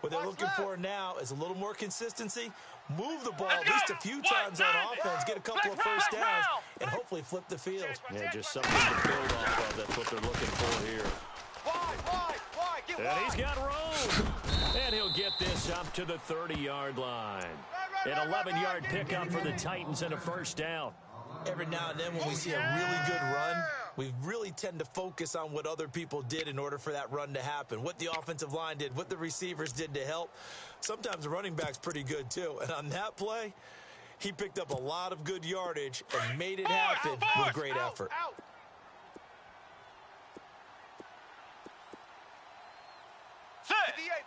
What they're looking for now is a little more consistency, move the ball at least a few times on offense, get a couple of first downs, and hopefully flip the field. Yeah, just something to build off of. That's what they're looking for here. Wide. Get And wide. he's got room. And he'll get this up to the 30-yard line. An 11-yard pickup for the Titans and a first down. Every now and then when we see a really good run, we really tend to focus on what other people did in order for that run to happen, what the offensive line did, what the receivers did to help. Sometimes the running back's pretty good too. And on that play, he picked up a lot of good yardage and made it happen with great effort.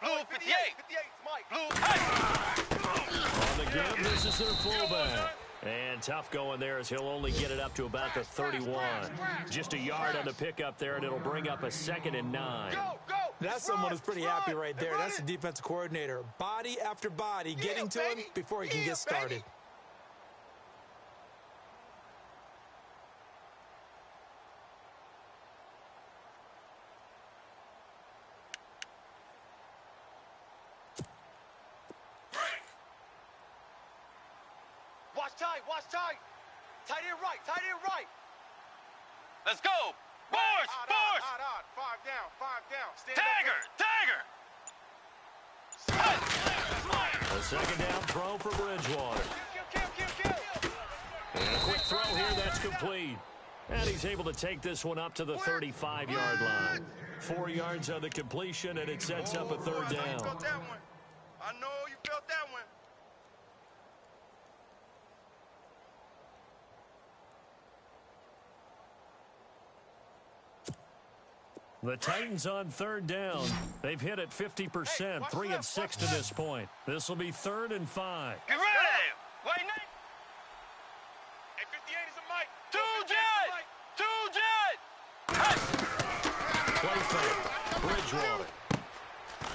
Blue 58. 58, Mike. On the give, this is their fullback. And tough going there as he'll only get it up to about the 31. Just a yard on the pickup there, and it'll bring up a 2nd and 9. That's someone who's pretty happy right there. That's the defensive coordinator. Body after body, getting to him before he can get started. Watch tight. Tight end right. Let's go. Force. Odd. 5 down. Stand Tagger. A second down throw for Bridgewater. Kill. And a quick throw here, that's complete. And he's able to take this one up to the 35-yard line. 4 yards on the completion, and it sets up a third down. I know you felt that one. I know you felt that one. The Titans on third down. They've hit it 50%, 3 of 6 to this point. This will be 3rd and 5. Get ready. Wait, Nate. Hey, 58 is a mic. Play fake. Bridgewater.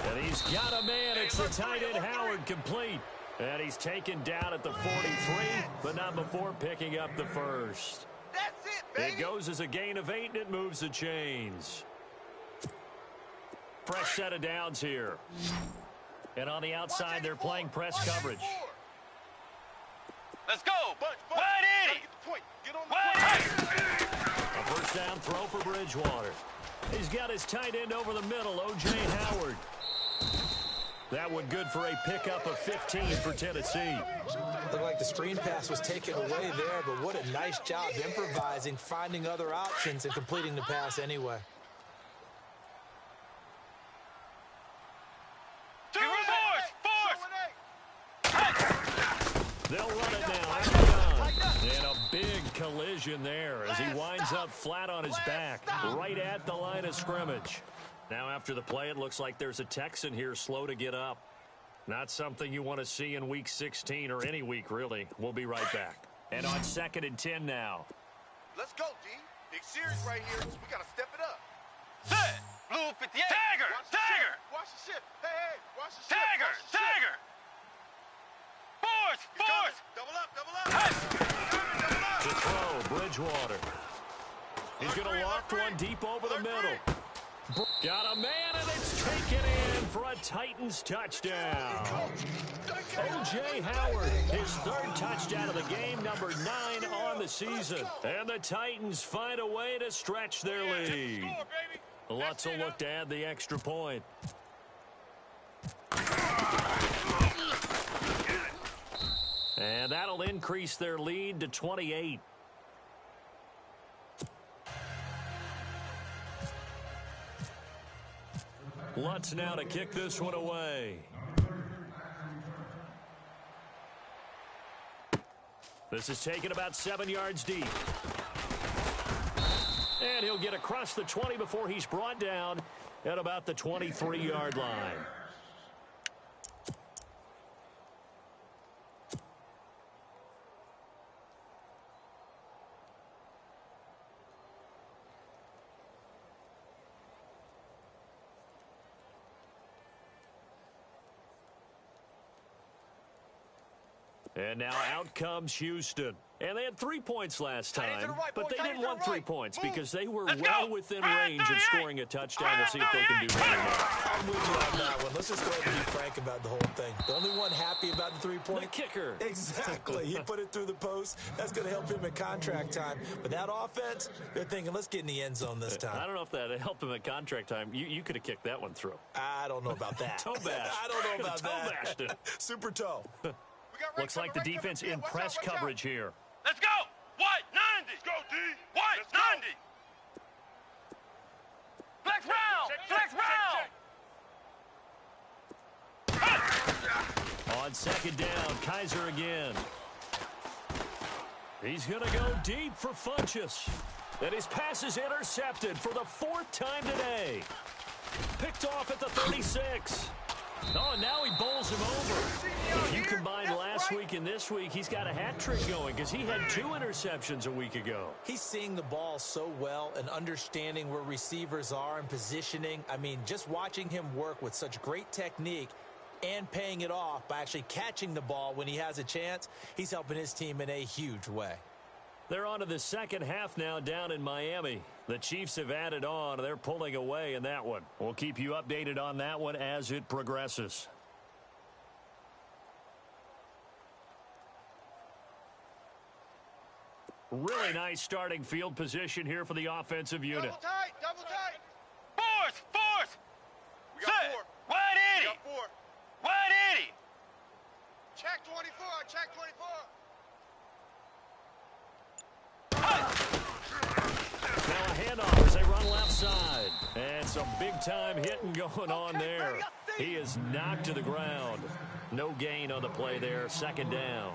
And he's got a man. It's the tight end Howard, complete. And he's taken down at the 43, but not before picking up the first. That's it, baby. It goes as a gain of 8, and it moves the chains. Fresh set of downs here. And on the outside, they're playing press coverage. Let's go. Wide Eddie. Get the point. Get on the Wide point. A first down throw for Bridgewater. He's got his tight end over the middle, O.J. Howard. That one good for a pickup of 15 for Tennessee. Looked like the screen pass was taken away there, but what a nice job improvising, finding other options, and completing the pass anyway. They'll run it now. And a big collision there as he winds up flat on his back, right at the line of scrimmage. Now after the play, it looks like there's a Texan here slow to get up. Not something you want to see in Week 16 or any week, really. We'll be right back. And on 2nd and 10 now. Let's go, D. Big series right here. We got to step it up. Set. Blue 58. Tiger. Watch the ship. Hey, watch the ship. Tiger. Force. Double up. To throw, Bridgewater. He's going to loft one deep over the middle. Got a man, and it's taken in for a Titans touchdown. O.J. Howard, his 3rd touchdown of the game, number 9 on the season. And the Titans find a way to stretch their lead. Lutz will look to add the extra point. And that'll increase their lead to 28. Lutz now to kick this one away. This is taken about 7 yards deep. And he'll get across the 20 before he's brought down at about the 23-yard line. And now out comes Houston. And they had 3 points last time, but they didn't want 3 points because they were well within range of scoring a touchdown. We'll see if they can do that. I'm with you on that one. Let's just go ahead and be frank about the whole thing. The only one happy about the 3-point. The kicker. Exactly. He put it through the post. That's going to help him in contract time. But that offense, they're thinking, let's get in the end zone this time. I don't know if that helped him at contract time. You could have kicked that one through. I don't know about that. Toe bash. I don't know about that. Toe bashed it. Super toe. Looks like the defense in press coverage here. Let's go. White 90. Let's go, D. White 90. Flex round. On 2nd down, Kaiser again. He's going to go deep for Funchess. And his pass is intercepted for the 4th time today. Picked off at the 36. Oh, and now he bowls him over. If you combine last week and this week, he's got a hat trick going because he had 2 interceptions a week ago. He's seeing the ball so well and understanding where receivers are and positioning. I mean, just watching him work with such great technique and paying it off by actually catching the ball when he has a chance, he's helping his team in a huge way. They're on to the second half now down in Miami. The Chiefs have added on. They're pulling away in that one. We'll keep you updated on that one as it progresses. Really nice starting field position here for the offensive unit. Double tight. Force. We got 4. Wide 80. We got 4. Wide 80. Check 24. side. And some big-time hitting going on there. He is knocked to the ground. No gain on the play there. Second down.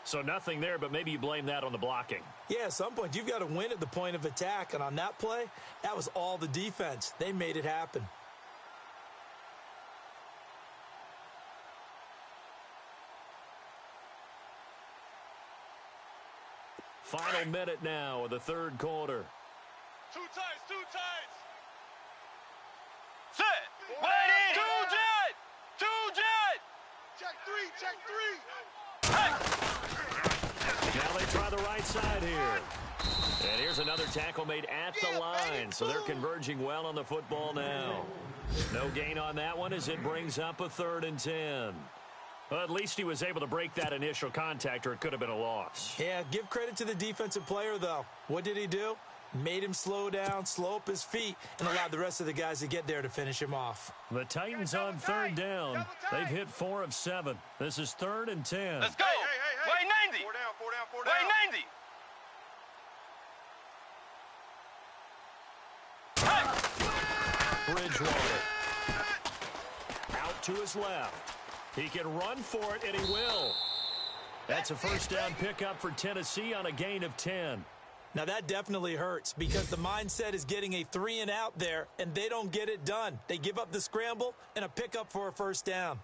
So nothing there, but maybe you blame that on the blocking. Yeah, at some point, you've got to win at the point of attack. And on that play, that was all the defense. They made it happen. Final minute now of the third quarter. Two times, two times. Set. Wait in. Two jet. Two jet. Check three, check three. Now they try the right side here. And here's another tackle made at the line. So they're converging well on the football now. No gain on that one as it brings up a 3rd and 10. Well, at least he was able to break that initial contact, or it could have been a loss. Yeah, give credit to the defensive player, though. What did he do? Made him slow down, slow up his feet, and allowed the rest of the guys to get there to finish him off. The Titans on 3rd down. They've hit 4 of 7. This is 3rd and 10. Let's go. Hey. Wait 90. Four down, four down, four down. Wait 90. Bridgewater. Out to his left. He can run for it, and he will. That's a first down pickup for Tennessee on a gain of 10. Now, that definitely hurts because the mindset is getting a 3-and-out there, and they don't get it done. They give up the scramble and a pickup for a first down.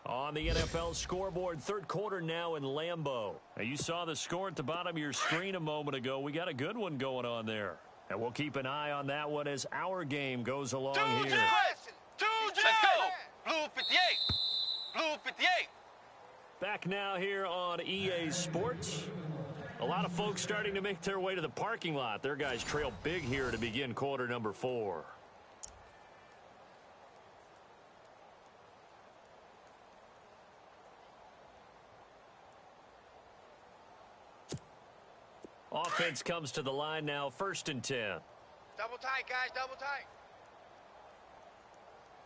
On the NFL scoreboard, third quarter now in Lambeau. Now, you saw the score at the bottom of your screen a moment ago. We got a good one going on there. And we'll keep an eye on that one as our game goes along here. Two jet. Let's go. Blue 58. Blue 58. Back now here on EA Sports. A lot of folks starting to make their way to the parking lot. Their guys trail big here to begin quarter number 4. Offense comes to the line now, 1st and 10. Double tight, guys, double tight.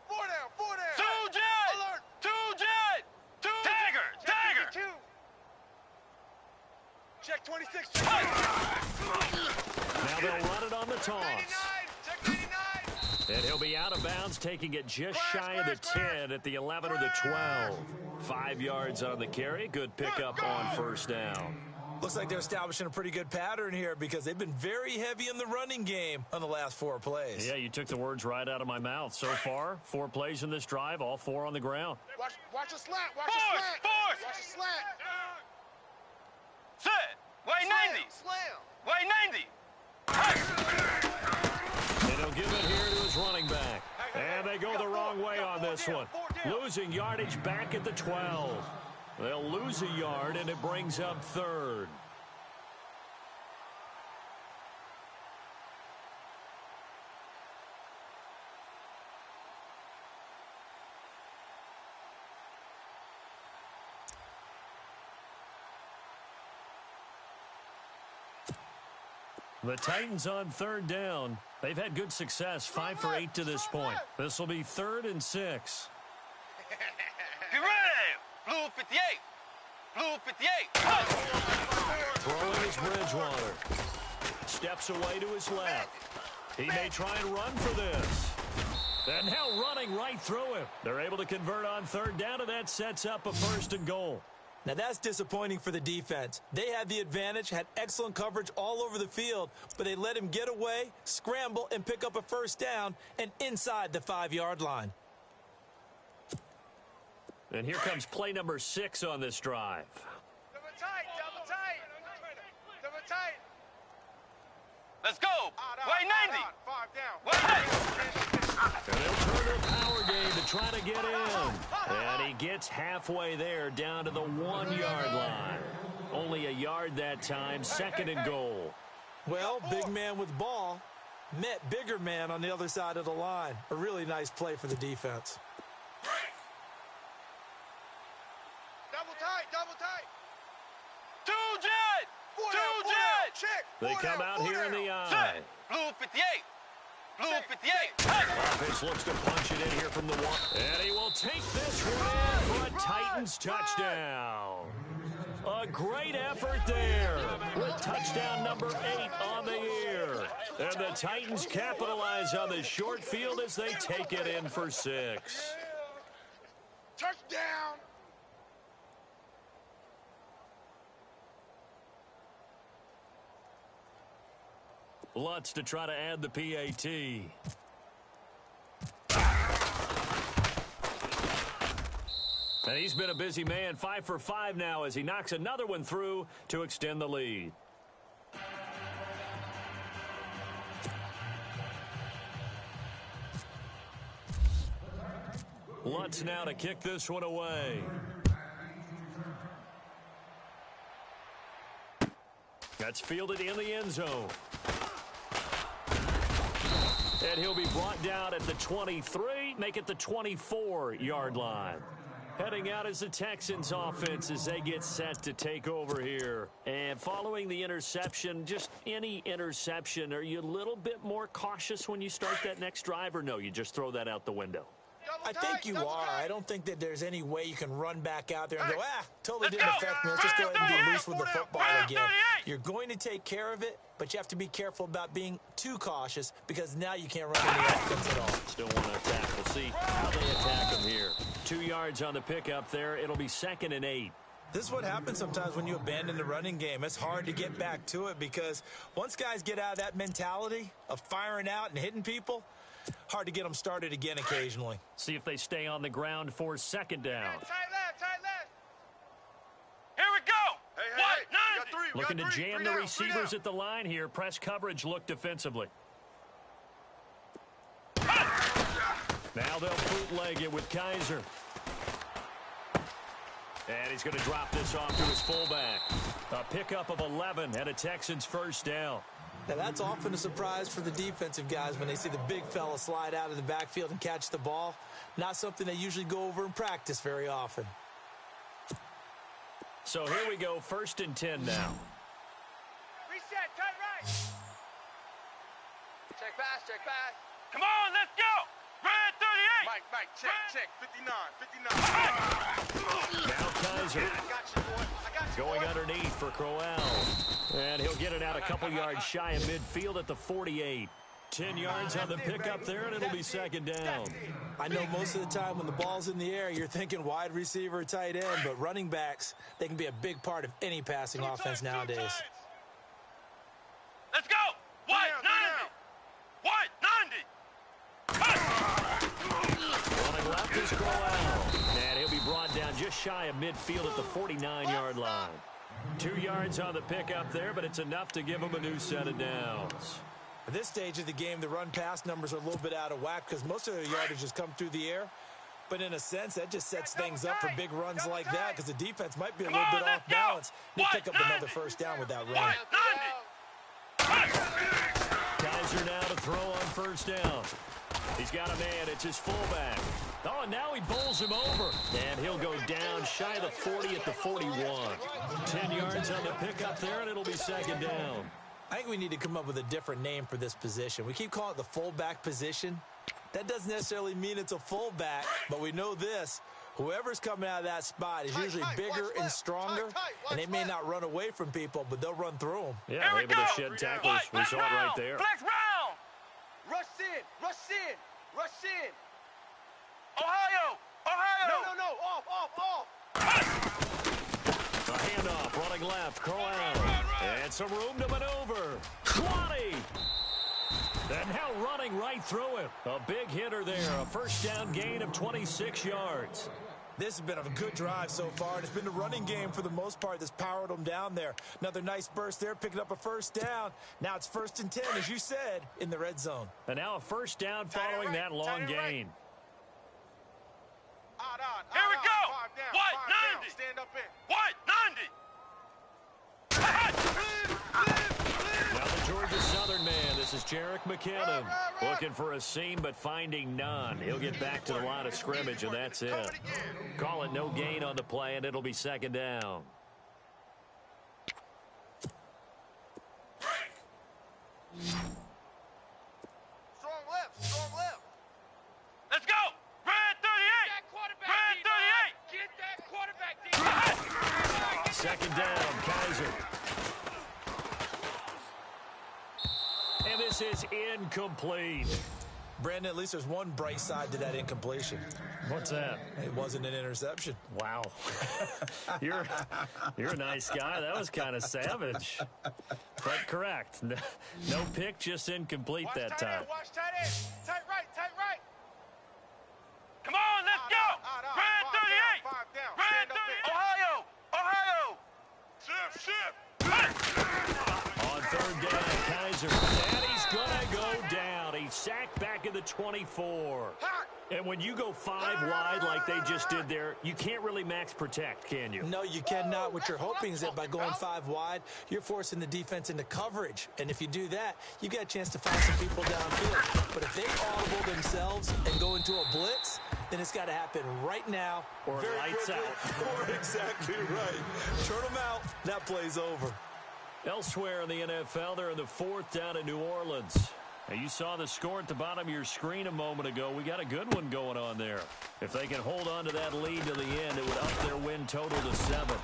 Four down, four down. Two jet. Alert. Two jet. Two. Tiger. Check Tiger. 52. Check 26, check 26. Now they'll run it on the toss. 99, check 99. And he'll be out of bounds, taking it just shy of the 10 at the 11 or the 12. 5 yards on the carry. Good pickup on 1st down. Looks like they're establishing a pretty good pattern here because they've been very heavy in the running game on the last 4 plays. Yeah, you took the words right out of my mouth. So far, 4 plays in this drive, all 4 on the ground. Watch a slant, watch a slant. Force. Watch a slant. Set. Wait 90. Slam. Wait 90. And he'll give it here to his running back. And they go the wrong way on this one. Losing yardage back at the 12. They'll lose a yard, and it brings up 3rd. The Titans on 3rd down. They've had good success, 5 for 8 to this point. This will be 3rd and 6. Get ready. Blue 58. Blue 58. Throwing is Bridgewater. Steps away to his left. He may try and run for this. And now running right through him. They're able to convert on 3rd down, and that sets up a 1st and goal. Now, that's disappointing for the defense. They had the advantage, had excellent coverage all over the field, but they let him get away, scramble, and pick up a 1st down and inside the 5-yard line. And here comes play number 6 on this drive. Double tight, double tight. Double tight. Let's go. Wait 90. 5 down. Wait 90. And they'll turn their power game to try to get in. And he gets halfway there down to the 1-yard line. Only a yard that time, 2nd and goal. Well, big man with ball met bigger man on the other side of the line. A really nice play for the defense. Double tight, double tight. Two jet. Two jet. Check. They come out here in the eye. Set. Blue 58. Blue 58. Offense looks to punch it in here from the 1. And he will take this one in for a Titans touchdown. A great effort there with touchdown number 8 on the year. And the Titans capitalize on the short field as they take it in for 6. Touchdown. Lutz to try to add the PAT. And he's been a busy man, 5 for 5 now as he knocks another one through to extend the lead. Lutz now to kick this one away. That's fielded in the end zone. And he'll be brought down at the 23, make it the 24-yard line. Heading out as the Texans offense as they get set to take over here. And following the interception, just any interception, are you a little bit more cautious when you start that next drive, or no, you just throw that out the window? I think you are. I don't think that there's any way you can run back out there and go, totally didn't affect me. Let's just go ahead and be loose with the football again. You're going to take care of it, but you have to be careful about being too cautious because now you can't run any offense at all. Still want to attack. We'll see how they attack him here. 2 yards on the pickup there. It'll be 2nd and 8. This is what happens sometimes when you abandon the running game. It's hard to get back to it because once guys get out of that mentality of firing out and hitting people, hard to get them started again occasionally. See if they stay on the ground for 2nd down. Tight left. Here we go. Hey, Looking to jam the receivers at the line here. Press coverage look defensively. Now they'll bootleg it with Kaiser. And he's going to drop this off to his fullback. A pickup of 11 and a Texans 1st down. Now, that's often a surprise for the defensive guys when they see the big fella slide out of the backfield and catch the ball. Not something they usually go over in practice very often. So here we go, 1st and 10 now. Reset, tight right. Check pass. Come on, let's go. Red 38. Mike, check. 59. Now Kaiser I got you, boy. going underneath for Crowell. And he'll get it out a couple yards shy of midfield at the 48. 10 yards on the pickup there, and it'll be 2nd down. I know most of the time when the ball's in the air, you're thinking wide receiver, tight end, but running backs, they can be a big part of any passing offense nowadays. Let's go. White 90. Running left is Crowell. And he'll be brought down just shy of midfield at the 49-yard line. 2 yards on the pickup there, but it's enough to give him a new set of downs. At this stage of the game, the run-pass numbers are a little bit out of whack because most of the yardage has come through the air. But in a sense, that just sets things up for big runs like that because the defense might be a little bit off balance. They pick up another 1st down with that run. Kaiser now to throw on 1st down. He's got a man. It's his fullback. Oh, and now he bowls him over. And he'll go down shy of the 40 at the 41. 10 yards on the pickup there, and it'll be 2nd down. I think we need to come up with a different name for this position. We keep calling it the fullback position. That doesn't necessarily mean it's a fullback, but we know this. Whoever's coming out of that spot is usually bigger and stronger, and they may not run away from people, but they'll run through them. Yeah, able to shed tackles. We saw it right there. Flex round. Rush in. Ohio. No, off. A handoff, running left, Crowell. And some room to maneuver. 20. And now running right through him. A big hitter there. A 1st down gain of 26 yards. This has been a good drive so far, and it's been the running game for the most part that's powered them down there. Another nice burst there, picking up a 1st down. Now it's 1st and 10, as you said, in the red zone. And now a 1st down following that long gain. Here we go. White 90. Stand up in. White 90. Now the Georgia Southern man. This is Jerick McKinnon. Looking for a seam, but finding none. He'll get back to the line of scrimmage, and that's it. Call it no gain on the play, and it'll be 2nd down. Strong left. Let's go. Red 38. Get that quarterback, D. 2nd down, Kaiser. And This is incomplete. Brandon, at least there's one bright side to that incompletion. What's that? It wasn't an interception. Wow. You're a nice guy. That was kind of savage. But correct. No pick, just incomplete Watch that tight time. end, watch tight end. Tight right, tight right. Come on, let's go. Red 38. Five down. Red Stand up 38. there. Ohio. Shift. On third down, Kaiser. And he's going to go down. He's sacked back at the 24. Hot. And when you go 5 wide like they just did there, you can't really max protect, can you? No, you cannot. What you're hoping is that by going 5 wide, you're forcing the defense into coverage. And if you do that, you got a chance to find some people downfield. But if they audible themselves and go into a blitz, then it's got to happen right now. Or very lights quickly, out. Or exactly right. Turn them out. That play's over. Elsewhere in the NFL, they're in the 4th down in New Orleans. Now, you saw the score at the bottom of your screen a moment ago. We got a good one going on there. If they can hold on to that lead to the end, it would up their win total to 7.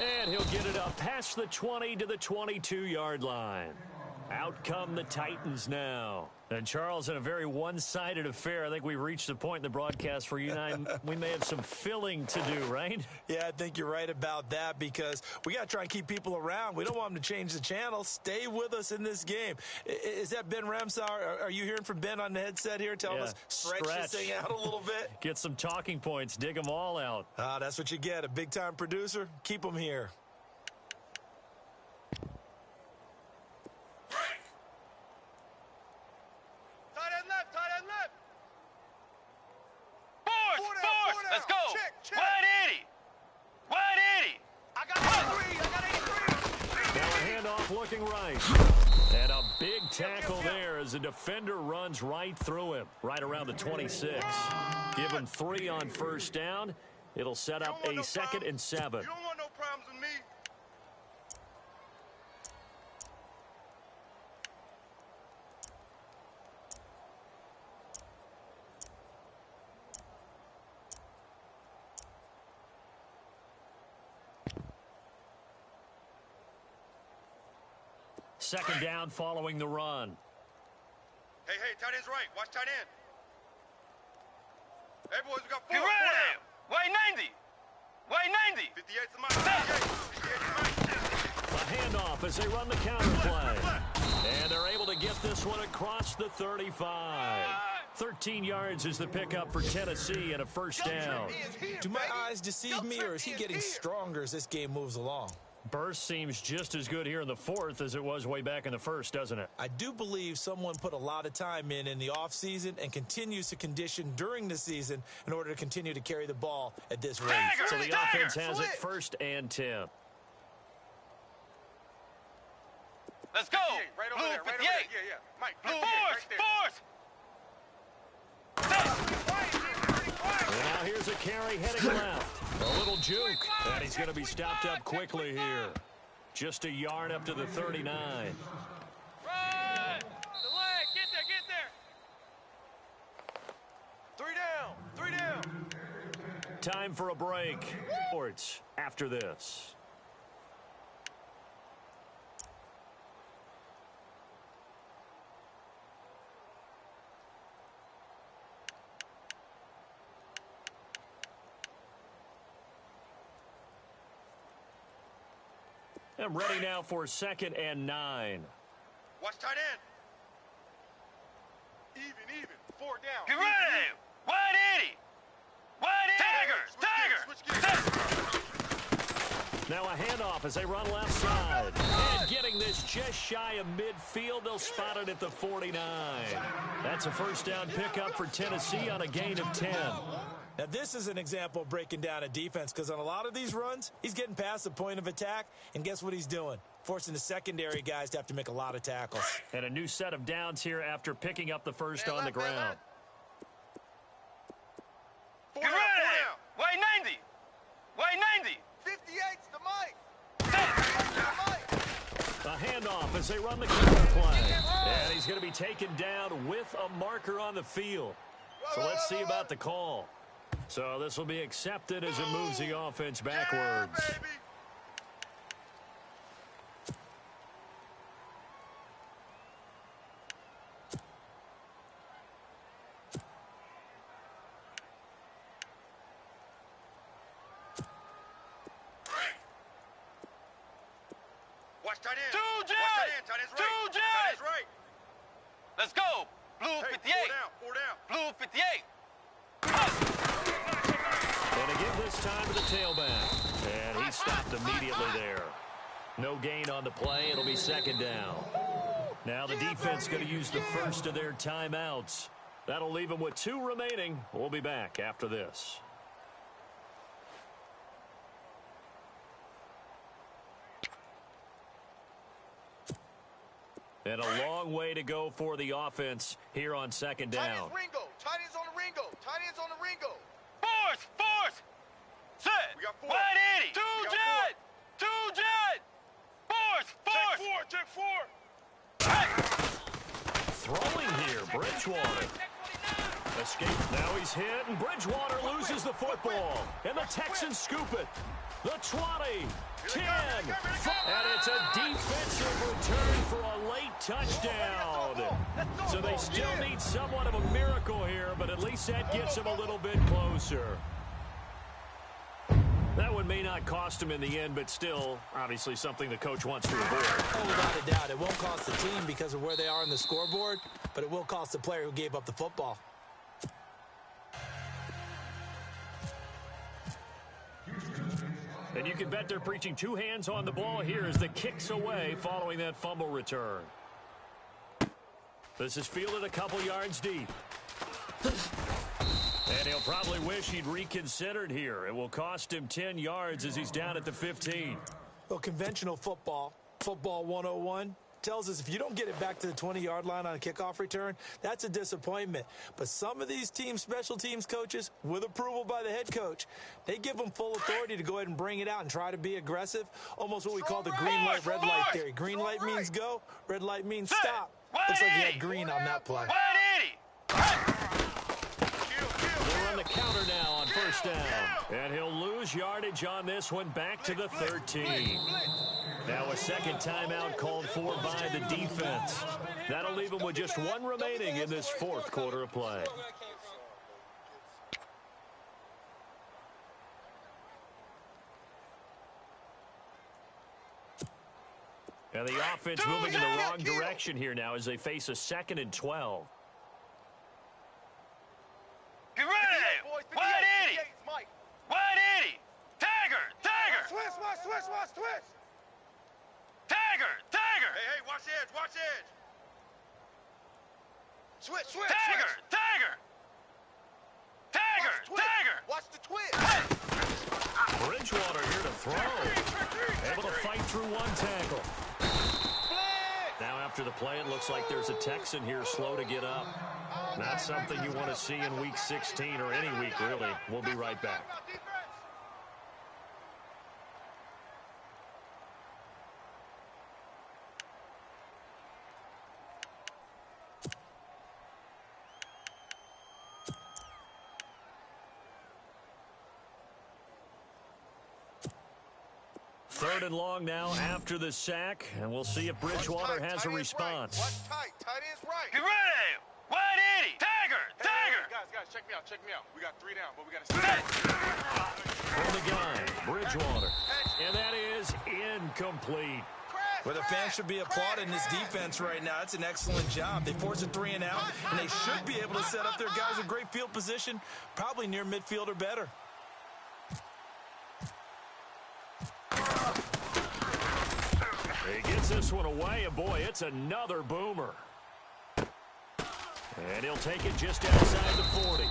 And he'll get it up past the 20 to the 22-yard line. Out come the Titans now. And, Charles, in a very one-sided affair, I think we've reached a point in the broadcast where you and I, we may have some filling to do, right? Yeah, I think you're right about that because we got to try and keep people around. We don't want them to change the channel. Stay with us in this game. Is that Ben Ramsauer? Are you hearing from Ben on the headset here telling us stretch this thing out a little bit? Get some talking points. Dig them all out. That's what you get. A big-time producer. Keep them here. Force. Let's go. Check. Wide 80. I got 83. Now a handoff looking right. And a big tackle there as the defender runs right through him, right around the 26. Give him 3 on first down. It'll set up a 2nd and 7. You don't want no problems with me. Second down following the run. Hey, tight end's right. Watch tight end. Hey, boys, we got 4. Get ready. Wide 90. Wide 90. 58's the mine. 58's A handoff as they run the counter play. And they're able to get this one across the 35. 13 yards is the pickup for Tennessee and a first down. Do my eyes deceive me, or is he getting stronger as this game moves along? Burst seems just as good here in the 4th as it was way back in the 1st, doesn't it? I do believe someone put a lot of time in the offseason and continues to condition during the season in order to continue to carry the ball at this rate. So the offense has it 1st and 10. Let's go. Right over there. 58. Yeah. Mike, Blue 58, force. Now here's a carry heading left. A little juke. And he's going to be stopped up quickly here. Just a yard up to the 39. Run. The leg. Get there. 3 down. Time for a break. Sports after this. I'm ready now for 2nd and 9. Watch tight end. Even. 4 down. Get ready. Wide 80. Tiger. Now a handoff as they run left side. And getting this just shy of midfield. They'll spot it at the 49. That's a first down pickup for Tennessee on a gain of 10. Now, this is an example of breaking down a defense because on a lot of these runs, he's getting past the point of attack, and guess what he's doing? Forcing the secondary guys to have to make a lot of tackles. And a new set of downs here after picking up the first on the ground. 4 Get down. ready. Wide 90. 58's the Mike. A handoff as they run the counter play. And he's going to be taken down with a marker on the field. So let's see about the call. So this will be accepted as it moves the offense backwards. Yeah, baby. Watch tight end. Two jet. Watch tight end. Tight end's right. Two jet. Tight end's right. Let's go. Blue Hey, 58. four down. Blue 58. And again this time to the tailback. And he stopped immediately there. No gain on the play. It'll be second down. Now the defense going to use the first of their timeouts. That'll leave them with 2 remaining. We'll be back after this. And a long way to go for the offense here on second Tight down. ends Ringo. Tight ends on the Ringo. Tight ends on the Ringo. Fourth. Set. We got 4. Wide 80. We Two got jet. Two jet. Fourth. Check 4. Throwing here, Bridgewater. Escape. Now he's hit, and Bridgewater loses the football. And the Texans scoop it. The 20, 10, 5, and it's a defensive return for a late touchdown. So they still need somewhat of a miracle here, but at least that gets them a little bit closer. That one may not cost him in the end, but still, obviously something the coach wants to avoid. Oh, without a doubt. It won't cost the team because of where they are on the scoreboard, but it will cost the player who gave up the football. And you can bet they're preaching 2 hands on the ball here as the kick's away following that fumble return. This is fielded a couple yards deep. And he'll probably wish he'd reconsidered here. It will cost him 10 yards as he's down at the 15. Well, conventional football 101, tells us if you don't get it back to the 20-yard line on a kickoff return, that's a disappointment. But some of these team special teams coaches, with approval by the head coach, they give them full authority to go ahead and bring it out and try to be aggressive, almost what we call the green light, red light theory. Green light means go, red light means stop. Looks like he had green on that play. They'll run the counter now on first down. And he'll lose yardage on this one back to the 13. Now a second timeout called for by the defense. That'll leave him with just 1 remaining in this 4th quarter of play. And the offense moving in the wrong direction here now as they face a 2nd and 12. Get ready! Wide 80! Wide 80! Tagger! Switch. Tagger! Hey, watch the edge. Switch. Tagger! Watch the twist. Bridgewater here to throw. Able to fight through 1 tackle. Now after the play, it looks like there's a Texan here slow to get up. Not something you want to see in week 16 or any week, really. We'll be right back. Third and long now after the sack, and we'll see if Bridgewater has a response. Watch tight. Tight end's right. Get ready! Wide 80! Tagger! Guys, check me out. We got 3 down, but we got to Set! From the gun, Bridgewater. And that is incomplete. Well, the fans should be applauding this defense right now. It's an excellent job. They force a 3 and out, and they should be able to set up their guys in great field position, probably near midfield or better. He gets this one away, and boy, it's another boomer. And he'll take it just outside the 40. A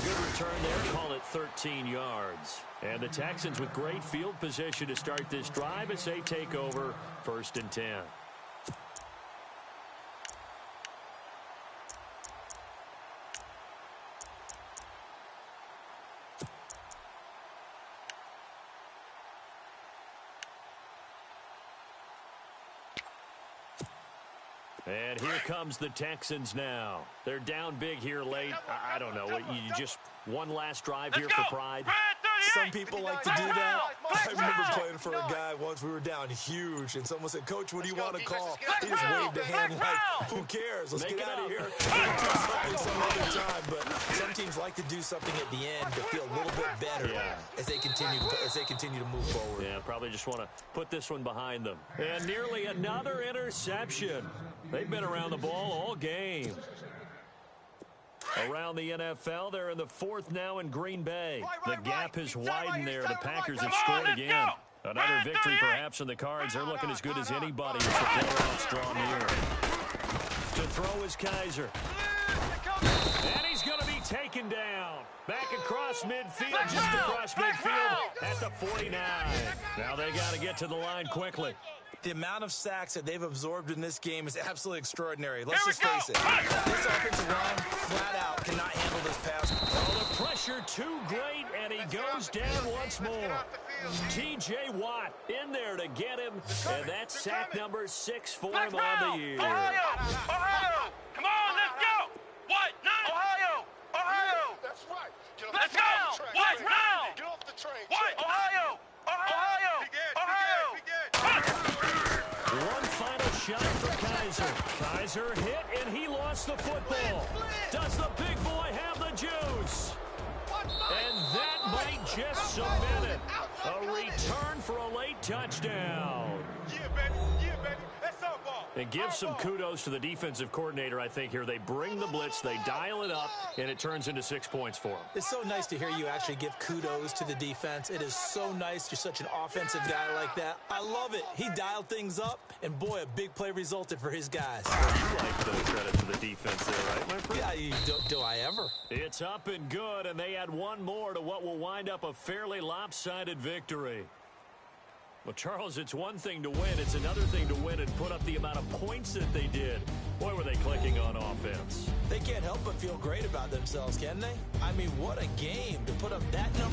good return there, call it 13 yards. And the Texans with great field position to start this drive as they take over 1st and 10. And here comes the Texans now. They're down big here late. I don't know. You just one last drive here for pride. Some people like to do that. I remember playing for a guy once. We were down huge, and someone said, "Coach, what do you want to call?" He just waved a hand like, "Who cares? Let's get out of here. We'll do something some other time." But some teams like to do something at the end to feel a little bit better as they continue to move forward. Yeah, probably just want to put this one behind them. And nearly another interception. They've been around the ball all game. Around the NFL, they're in the fourth now in Green Bay. The gap has widened there. The Packers have scored again. Another victory perhaps in the cards. They're looking as good as anybody as the playoffs draw near. To throw is Kaiser. And he's going to be taken down. Back across midfield, just across midfield at the 49. Now they got to get to the line quickly. The amount of sacks that they've absorbed in this game is absolutely extraordinary. Let's just face it. This offensive line, flat out, cannot handle this pass. Oh, the pressure too great, and he goes down once more. T.J. Watt in there to get him, and that's sack number 6 for him on the year. Ohio! Come on, let's go! What? Ohio! Ohio! That's right. Let's go! What now? Get off the train. What? Ohio! Ohio! Ohio! One final shot for Kaiser. Kaiser hit, and he lost the football. Does the big boy have the juice? And that might just cement it. A return for a late touchdown. Yeah, baby. Yeah, baby. That's softball. And give some kudos to the defensive coordinator, I think, here. They bring the blitz, they dial it up, and it turns into 6 points for them. It's so nice to hear you actually give kudos to the defense. It is so nice. You're such an offensive guy like that. I love it. He dialed things up, and boy, a big play resulted for his guys. Well, you like the credit to the defense there, right, my friend? Yeah, do I ever? It's up and good, and they add one more to what will wind up a fairly lopsided victory. Well, Charles, it's one thing to win. It's another thing to win and put up the amount of points that they did. Boy, were they clicking on offense. They can't help but feel great about themselves, can they? I mean, what a game to put up that number